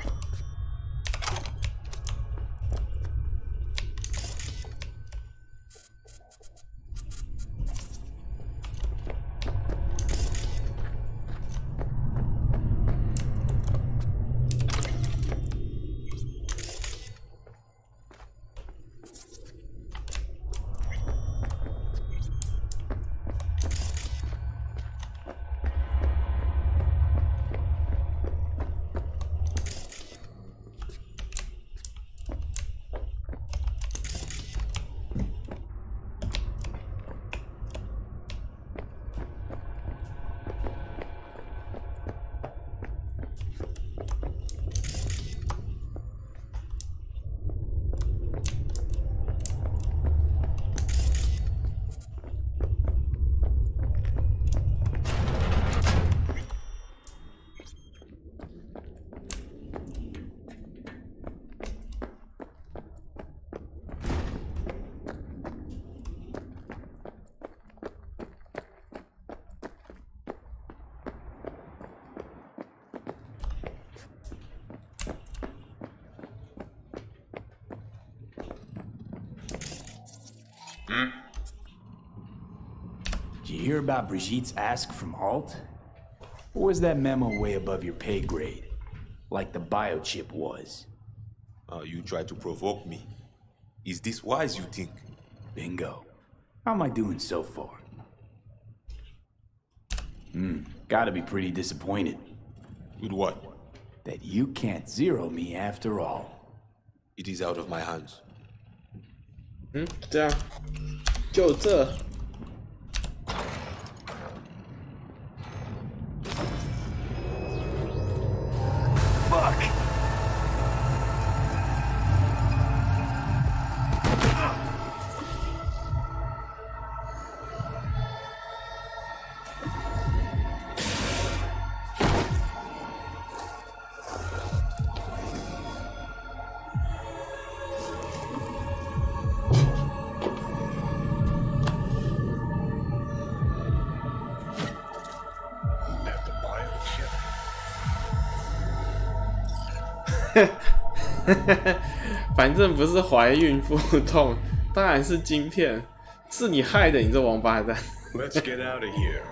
Did you hear about Brigitte's ask from Alt? Or was that memo way above your pay grade? Like the biochip was? You try to provoke me. Is this wise, you think? Bingo. How am I doing so far? Gotta be pretty disappointed. With what? That you can't zero me after all. It is out of my hands. 这样，就这。Fuck! That the 反正不是怀孕腹痛，当然是晶片，是你害的，你这王八蛋。Let's get out of here.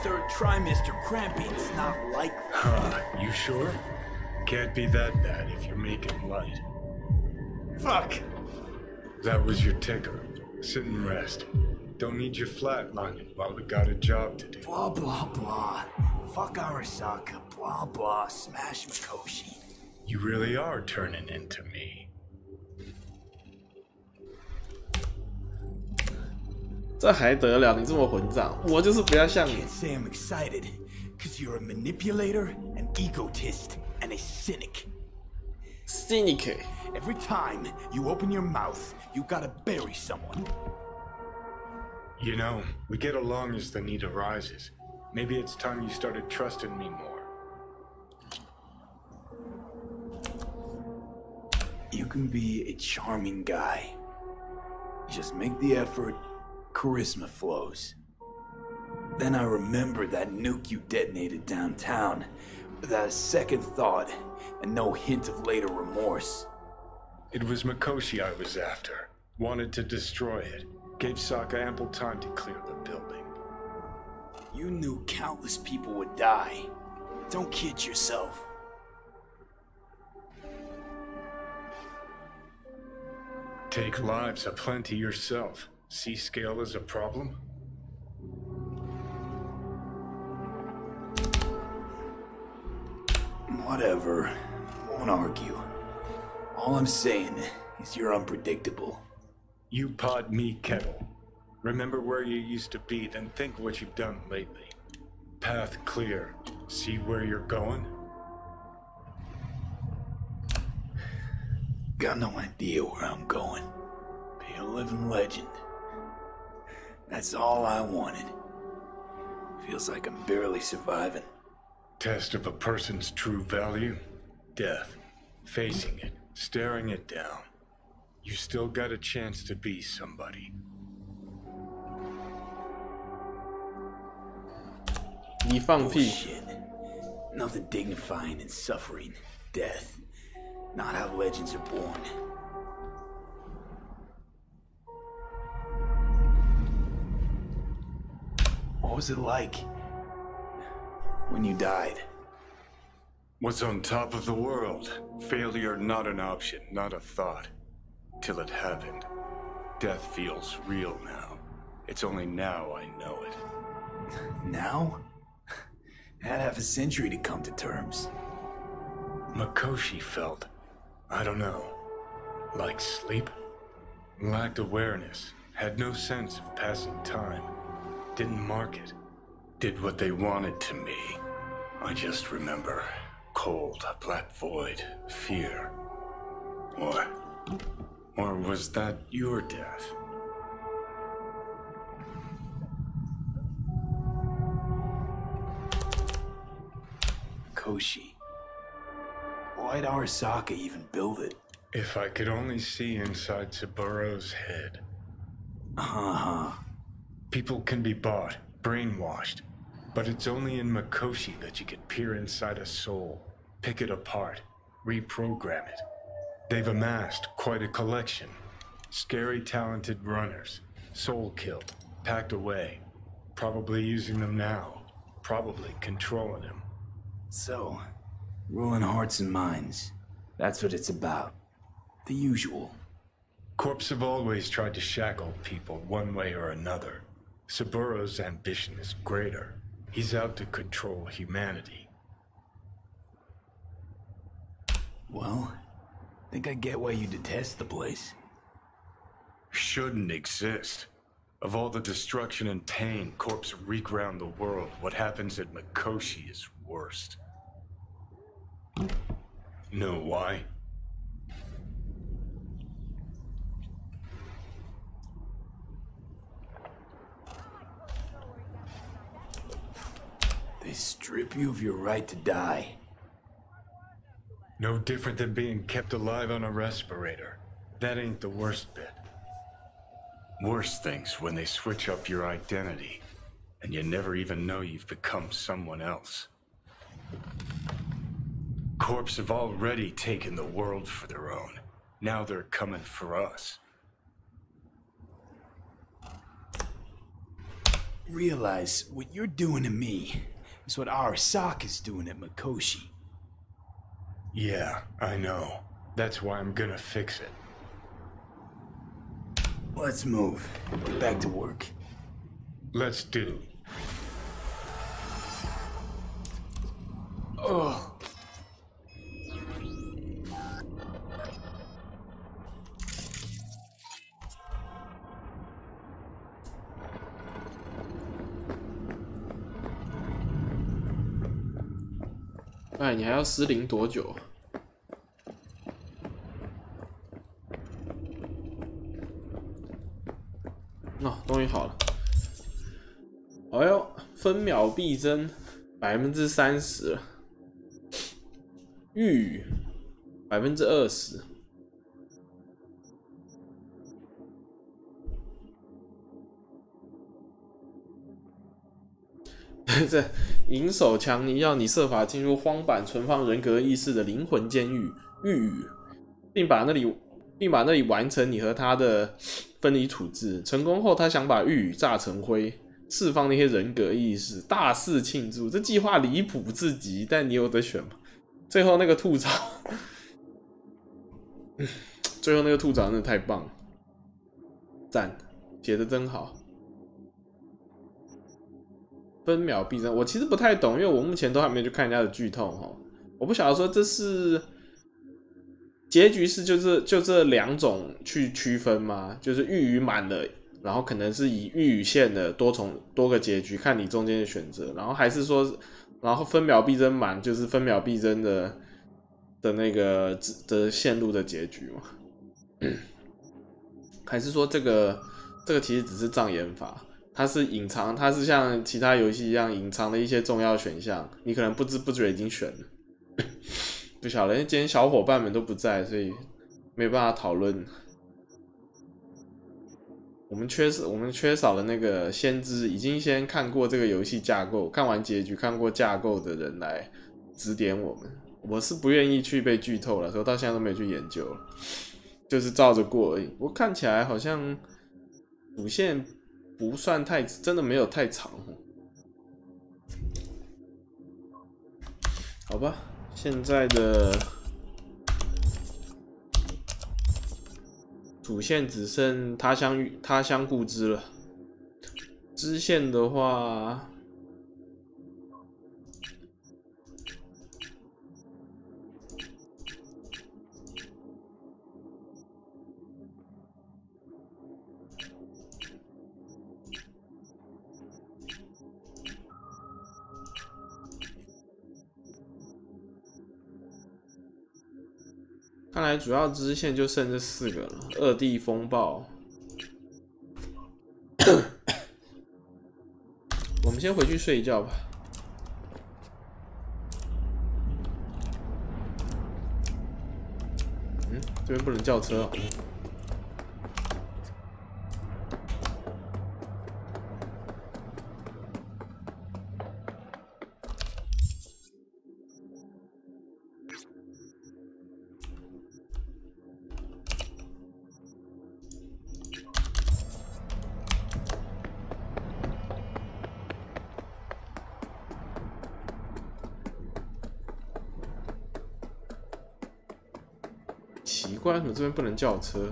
Third trimester cramping's not likely. You sure? Can't be that bad if you're making light. Fuck! That was your ticker. Sit and rest. Don't need you flatlining while we got a job to do. Blah, blah, blah. Fuck Arasaka. Blah, blah. Smash Mikoshi. You really are turning into me. 这还得了？你这么混账，我就是不要像你。 Can't say I'm excited, cause you're a manipulator, an egotist, and a cynic. Cynic. Every time you open your mouth, you gotta bury someone. You know, we get along as the need arises. Maybe it's time you started trusting me more. You can be a charming guy. Just make the effort, charisma flows. Then I remembered that nuke you detonated downtown, without a second thought, and no hint of later remorse. It was Mikoshi I was after. Wanted to destroy it. Gave Sokka ample time to clear the building. You knew countless people would die. Don't kid yourself. Take lives aplenty yourself. See scale as a problem? Whatever. Won't argue. All I'm saying is you're unpredictable. You pod me kettle. Remember where you used to be, then think what you've done lately. Path clear. See where you're going? Got no idea where I'm going. Be a living legend. That's all I wanted. Feels like I'm barely surviving. Test of a person's true value? Death. Facing it. Staring it down. You still got a chance to be somebody. 你放屁！ Nothing dignifying in suffering, death. Not how legends are born. What was it like when you died? What's on top of the world? Failure not an option, not a thought. Till it happened. Death feels real now. It's only now I know it. Now? Had half a century to come to terms. Mikoshi felt, I don't know, like sleep? Lacked awareness, had no sense of passing time. Didn't mark it. Did what they wanted to me. I just remember cold, black void, fear. Or was that your death? Mikoshi. Why'd Arasaka even build it? If I could only see inside Saburo's head. People can be bought, brainwashed. But it's only in Mikoshi that you can peer inside a soul, pick it apart, reprogram it. They've amassed quite a collection. Scary, talented runners, soul killed, packed away. Probably using them now, probably controlling them. So, ruling hearts and minds. That's what it's about. The usual. Corps have always tried to shackle people one way or another. Saburo's ambition is greater. He's out to control humanity. Well, think I get why you detest the place. Shouldn't exist. Of all the destruction and pain Corps wreak round the world, what happens at Mikoshi is worst. Know why? They strip you of your right to die. No different than being kept alive on a respirator. That ain't the worst bit. Worst things when they switch up your identity, and you never even know you've become someone else. Corps have already taken the world for their own. Now they're coming for us. Realize what you're doing to me is what Arasaka's doing at Mikoshi. Yeah, I know. That's why I'm gonna fix it. Let's move. Get back to work. Let's do. Ugh.哎，你还要失灵多久？哦，终于好了。哎呦，分秒必争30%了，玉宇20%。这银手强尼要你设法进入荒坂存放人格意识的灵魂监狱狱宇，并把那里完成你和他的分离处置。成功后，他想把狱宇炸成灰，释放那些人格意识，大肆庆祝。这计划离谱至极，但你有得选吗？最后那个吐槽，最后那个吐槽真的太棒了，赞，写的真好。分秒必争，我其实不太懂，因为我目前都还没有去看人家的剧透哈，我不晓得说这是结局是就这两种去区分吗？就是狱宇满了，然后可能是以狱宇线的多个结局，看你中间的选择，然后还是说，然后分秒必争满就是分秒必争的那个的线路的结局嘛？还是说这个其实只是障眼法？它是隐藏，它是像其他游戏一样隐藏的一些重要选项，你可能不知不觉已经选了，不晓得，因为今天小伙伴们都不在，所以没有办法讨论。我们缺少了那个先知，已经先看过这个游戏架构，看完结局，看过架构的人来指点我们。我是不愿意去被剧透了，所以到现在都没有去研究了，就是照着过而已。不过看起来好像主线不算太，真的没有太长。好吧，现在的主线只剩他乡故知了。支线的话，看来主要支线就剩这4个了。2地风暴，我们先回去睡一觉吧。这边不能叫车哦。奇怪，为什么这边不能叫车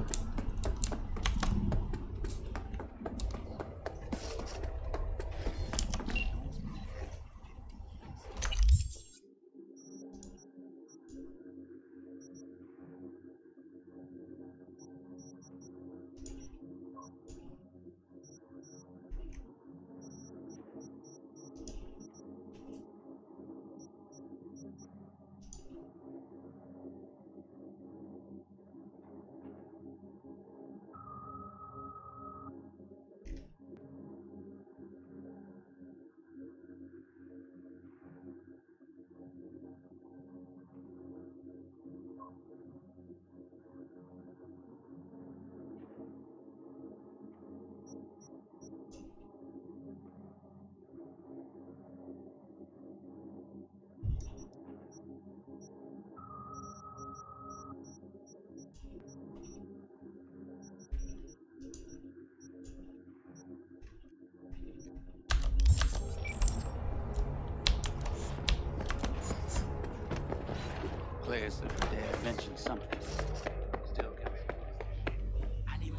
？Players that are dead mentioned something. Still got I need more.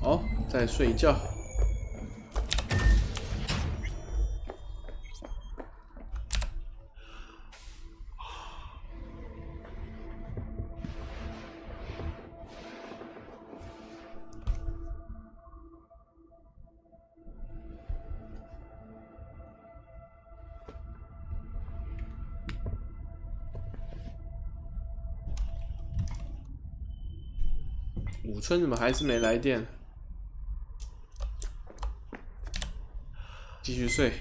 好，在睡觉。武村怎么还是没来电？继续睡。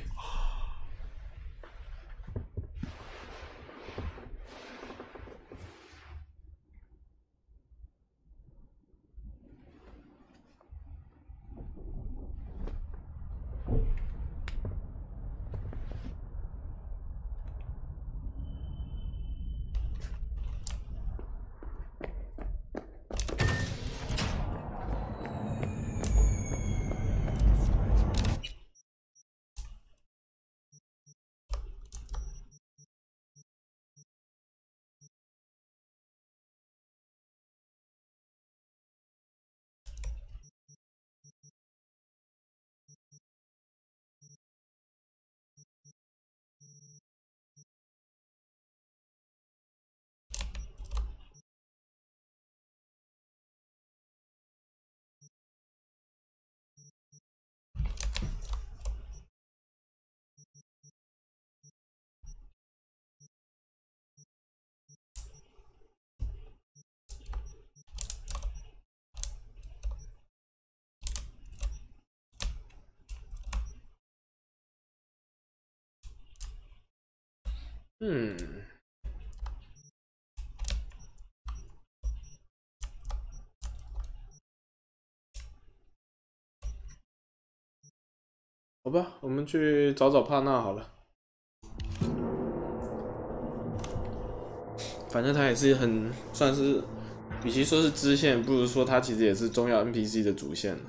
嗯，好吧，我们去找找帕纳好了。反正他也是很算是，与其说是支线，不如说他其实也是重要 NPC 的主线了。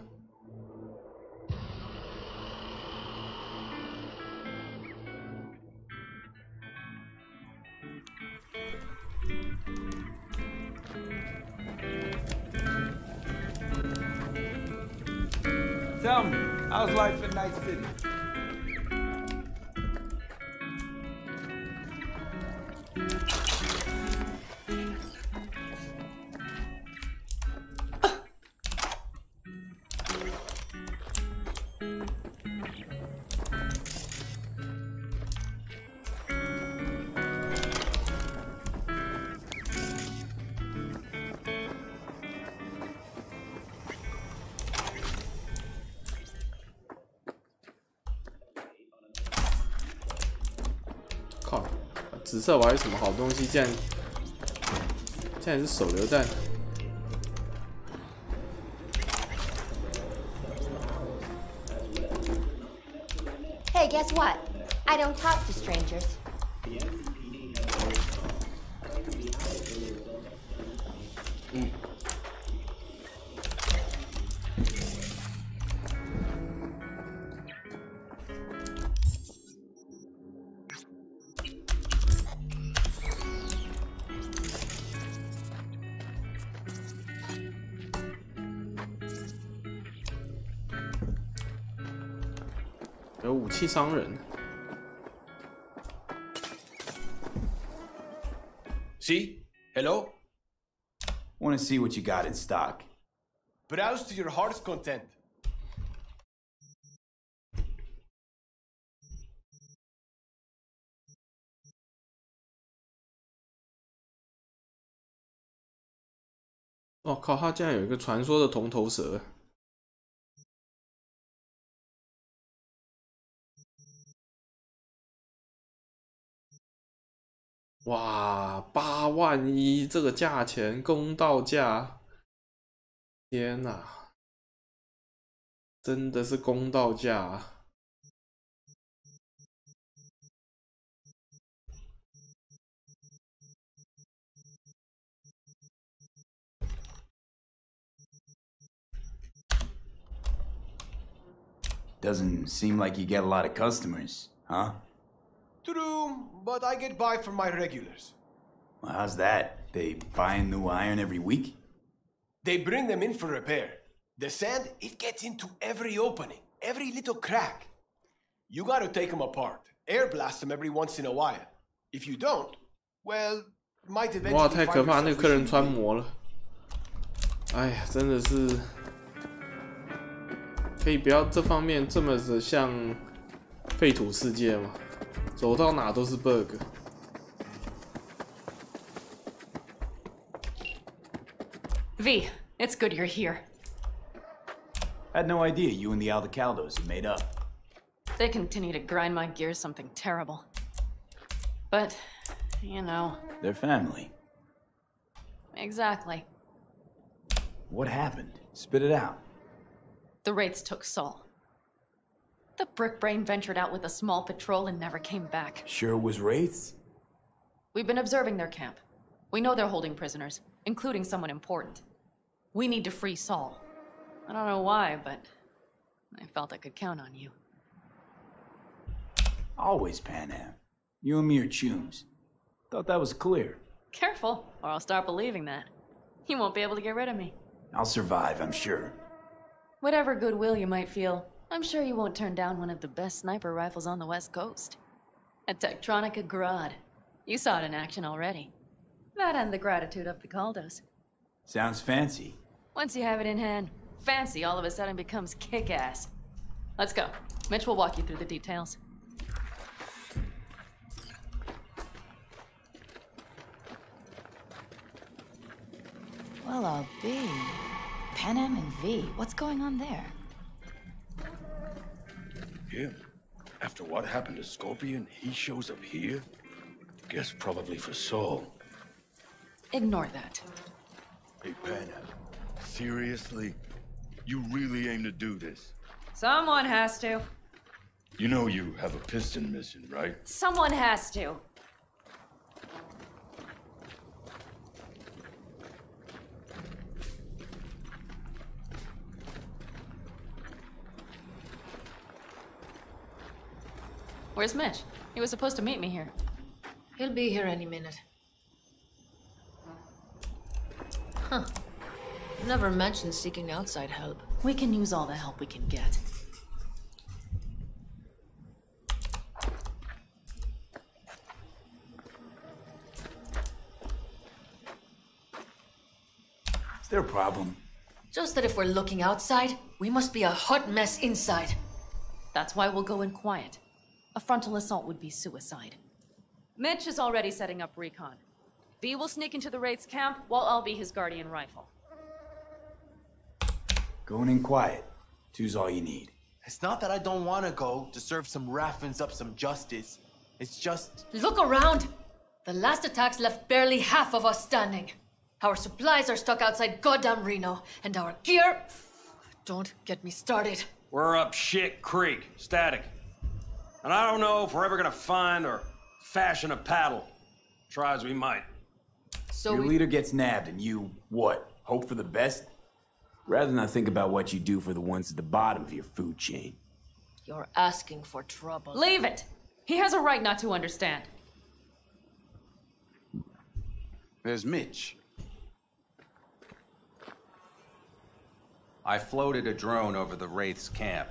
Tell me, how's life in Night City?靠，紫色我还有什么好东西？竟然是手榴弹！ Hey, guess what? I don't talk to strangers. 有武器商人。 See? Hello? Want to see what you got in stock. Browse to your heart's content. 哦靠！他竟然有一个传说的铜头蛇。 哇，8万1这个价钱，公道价！天哪，真的是公道价啊！ Doesn't seem like you get a lot of customers, huh? True, but I get by from my regulars. Well, how's that? They buying new iron every week? They bring them in for repair. The sand, it gets into every opening, every little crack. You gotta take them apart, air blast them every once in a while. If you don't, well, might eventually 哇，太可怕！ find 那 yourself 个客人 wishing 穿 you 模了。哎呀，真的是，可以不要这方面这么的像废土世界吗？走到哪都是 bug。 V, it's good you're here. Had no idea you and the Aldecaldos had made up. They continue to grind my gears something terrible. But, you know. They're family. Exactly. What happened? Spit it out. The Wraiths took Saul. The Brickbrain ventured out with a small patrol and never came back. Sure it was Wraiths? We've been observing their camp. We know they're holding prisoners, including someone important. We need to free Saul. I don't know why, but I felt I could count on you. Always Panam. You and me are chums. Thought that was clear. Careful, or I'll start believing that. You won't be able to get rid of me. I'll survive, I'm sure. Whatever goodwill you might feel, I'm sure you won't turn down one of the best sniper rifles on the West Coast. A Tektronica Grad. You saw it in action already. That and the gratitude of the Caldos. Sounds fancy. Once you have it in hand, fancy all of a sudden becomes kick-ass. Let's go. Mitch will walk you through the details. Well, I'll be. Panem and V, what's going on there? Him? After what happened to Scorpion, he shows up here? guess probably for Saul. Ignore that. Hey, Panam. Seriously? You really aim to do this? Someone has to. You know you have a piston mission, right? Someone has to. Where's Mitch? He was supposed to meet me here. He'll be here any minute. Huh. Never mentioned seeking outside help. We can use all the help we can get. Is there a problem? Just that if we're looking outside, we must be a hot mess inside. That's why we'll go in quiet. A frontal assault would be suicide. Mitch is already setting up recon. V will sneak into the Wraith's camp, while I'll be his guardian rifle. Going in quiet. Two's all you need. It's not that I don't want to go to serve some Raffins up some justice. It's just... Look around! The last attacks left barely half of us standing. Our supplies are stuck outside goddamn Reno, and our gear... Don't get me started. We're up shit creek, static. And I don't know if we're ever gonna find or fashion a paddle. Try as we might. So your leader gets nabbed and you, what, hope for the best? Rather than think about what you do for the ones at the bottom of your food chain. You're asking for trouble. Leave it! He has a right not to understand. There's Mitch. I floated a drone over the Wraith's camp.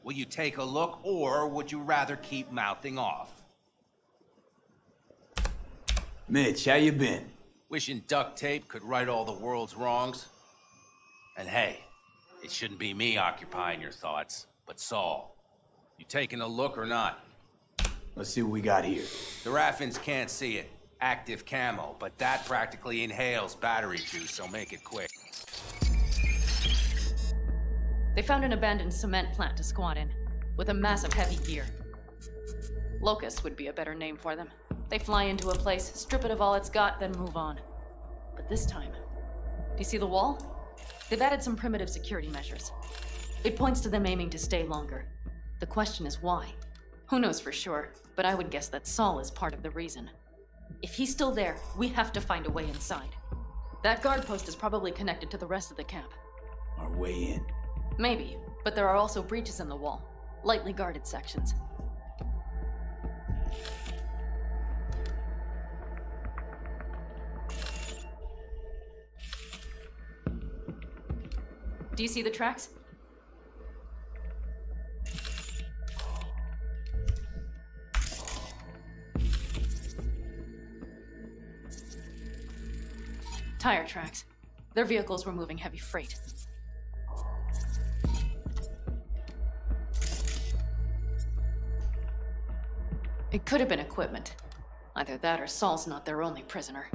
Will you take a look, or would you rather keep mouthing off? Mitch, how you been? Wishing duct tape could right all the world's wrongs. And hey, it shouldn't be me occupying your thoughts, but Saul. You taking a look or not? Let's see what we got here. The Raffins can't see it. Active camo, but that practically inhales battery juice, so make it quick. They found an abandoned cement plant to squat in, with a massive heavy gear. Locust would be a better name for them. They fly into a place, strip it of all it's got, then move on. But this time, do you see the wall? They've added some primitive security measures. It points to them aiming to stay longer. The question is why? Who knows for sure, but I would guess that Saul is part of the reason. If he's still there, we have to find a way inside. That guard post is probably connected to the rest of the camp. Our way in. Maybe, but there are also breaches in the wall. Lightly guarded sections. Do you see the tracks? Tire tracks. Their vehicles were moving heavy freight. It could have been equipment. Either that or Saul's not their only prisoner.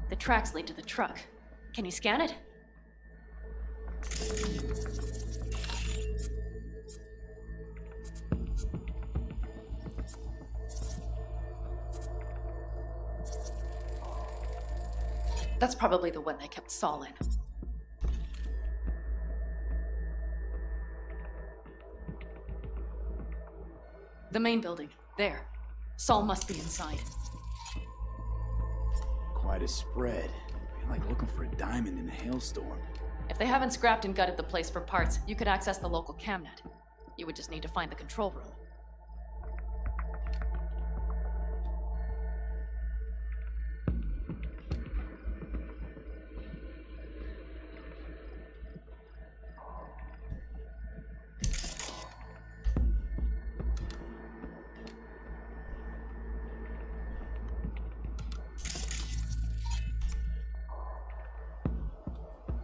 The tracks lead to the truck. Can you scan it? That's probably the one they kept Saul in. The main building. There. Saul must be inside. Quite a spread. Feel like looking for a diamond in a hailstorm. If they haven't scrapped and gutted the place for parts, you could access the local camnet. You would just need to find the control room.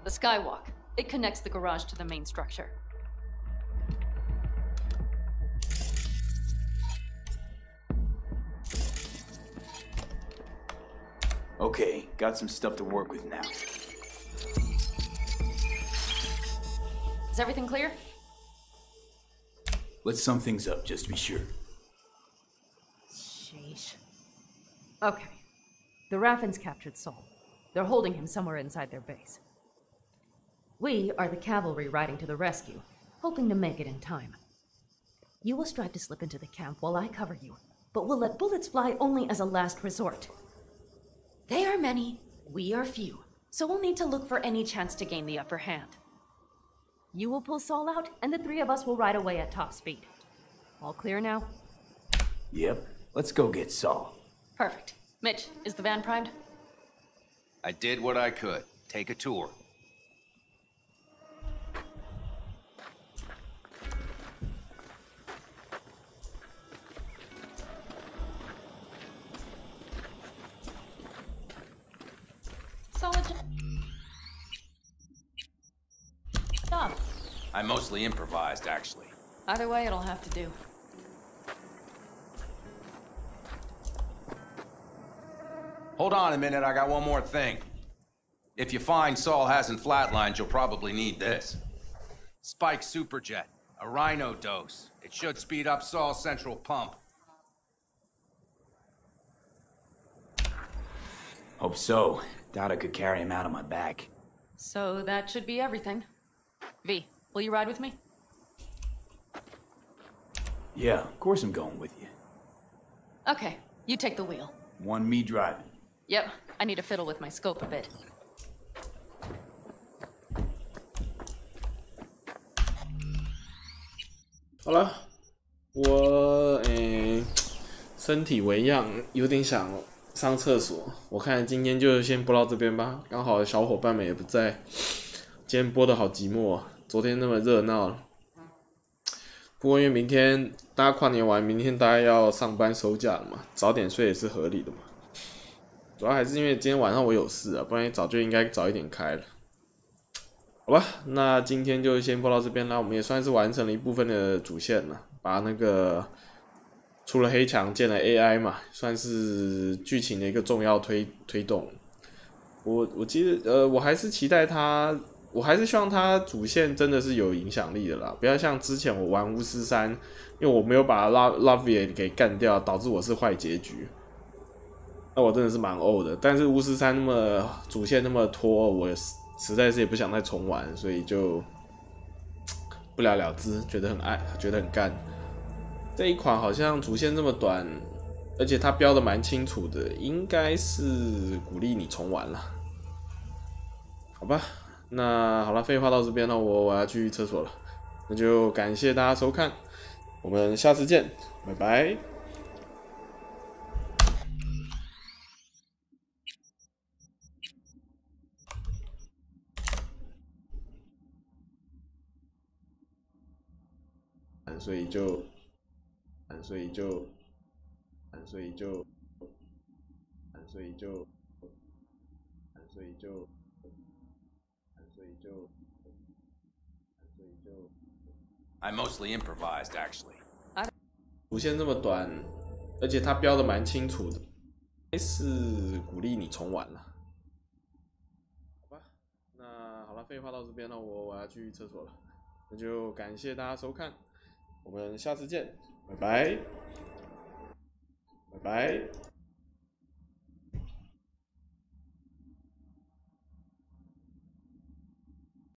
The skywalk. It connects the garage to the main structure. Okay, got some stuff to work with now. Is everything clear? Let's sum things up just to be sure. Sheesh. Okay. The Raffins captured Saul. They're holding him somewhere inside their base. We are the cavalry riding to the rescue, hoping to make it in time. You will strive to slip into the camp while I cover you, but we'll let bullets fly only as a last resort. They are many, we are few, so we'll need to look for any chance to gain the upper hand. You will pull Saul out, and the three of us will ride away at top speed. All clear now? Yep. Let's go get Saul. Perfect. Mitch, is the van primed? I did what I could. Take a tour. Solid job. I mostly improvised, actually. Either way, it'll have to do. Hold on a minute, I got one more thing. If you find Saul hasn't flatlined, you'll probably need this. Spike Superjet, a Rhino dose. It should speed up Saul's central pump. Hope so. Doubt I could carry him out on my back. So that should be everything. V, will you ride with me? Yeah, of course I'm going with you. Okay, you take the wheel. Want me driving? Yep, I need to fiddle with my scope a bit. 好了，我身体为恙，有点想上厕所。我看今天就先播到这边吧，刚好小伙伴们也不在，今天播的好寂寞，昨天那么热闹。不过因为明天大家跨年完，明天大家要上班收假了嘛，早点睡也是合理的嘛。主要还是因为今天晚上我有事啊，不然早就应该早一点开了。好吧，那今天就先播到这边啦。我们也算是完成了一部分的主线了，把那个出了黑墙建了 AI 嘛，算是剧情的一个重要推动。我记得我还是期待它，我还是希望它主线真的是有影响力的啦，不要像之前我玩巫师3，因为我没有把 Lavier 给干掉，导致我是坏结局。那我真的是蛮怄的，但是巫师3那么主线那么拖，我实在是也不想再重玩，所以就不了了之，觉得很干。这一款好像主线这么短，而且它标的蛮清楚的，应该是鼓励你重玩了。好吧，那好了，废话到这边了，我要去厕所了，那就感谢大家收看，我们下次见，拜拜。所以就I mostly improvised, actually. 主线这么短，而且它标的蛮清楚的，应该是鼓励你重玩了。好吧，那好了，废话到这边了，我要去厕所了，那就感谢大家收看，我们下次见，拜拜，拜拜。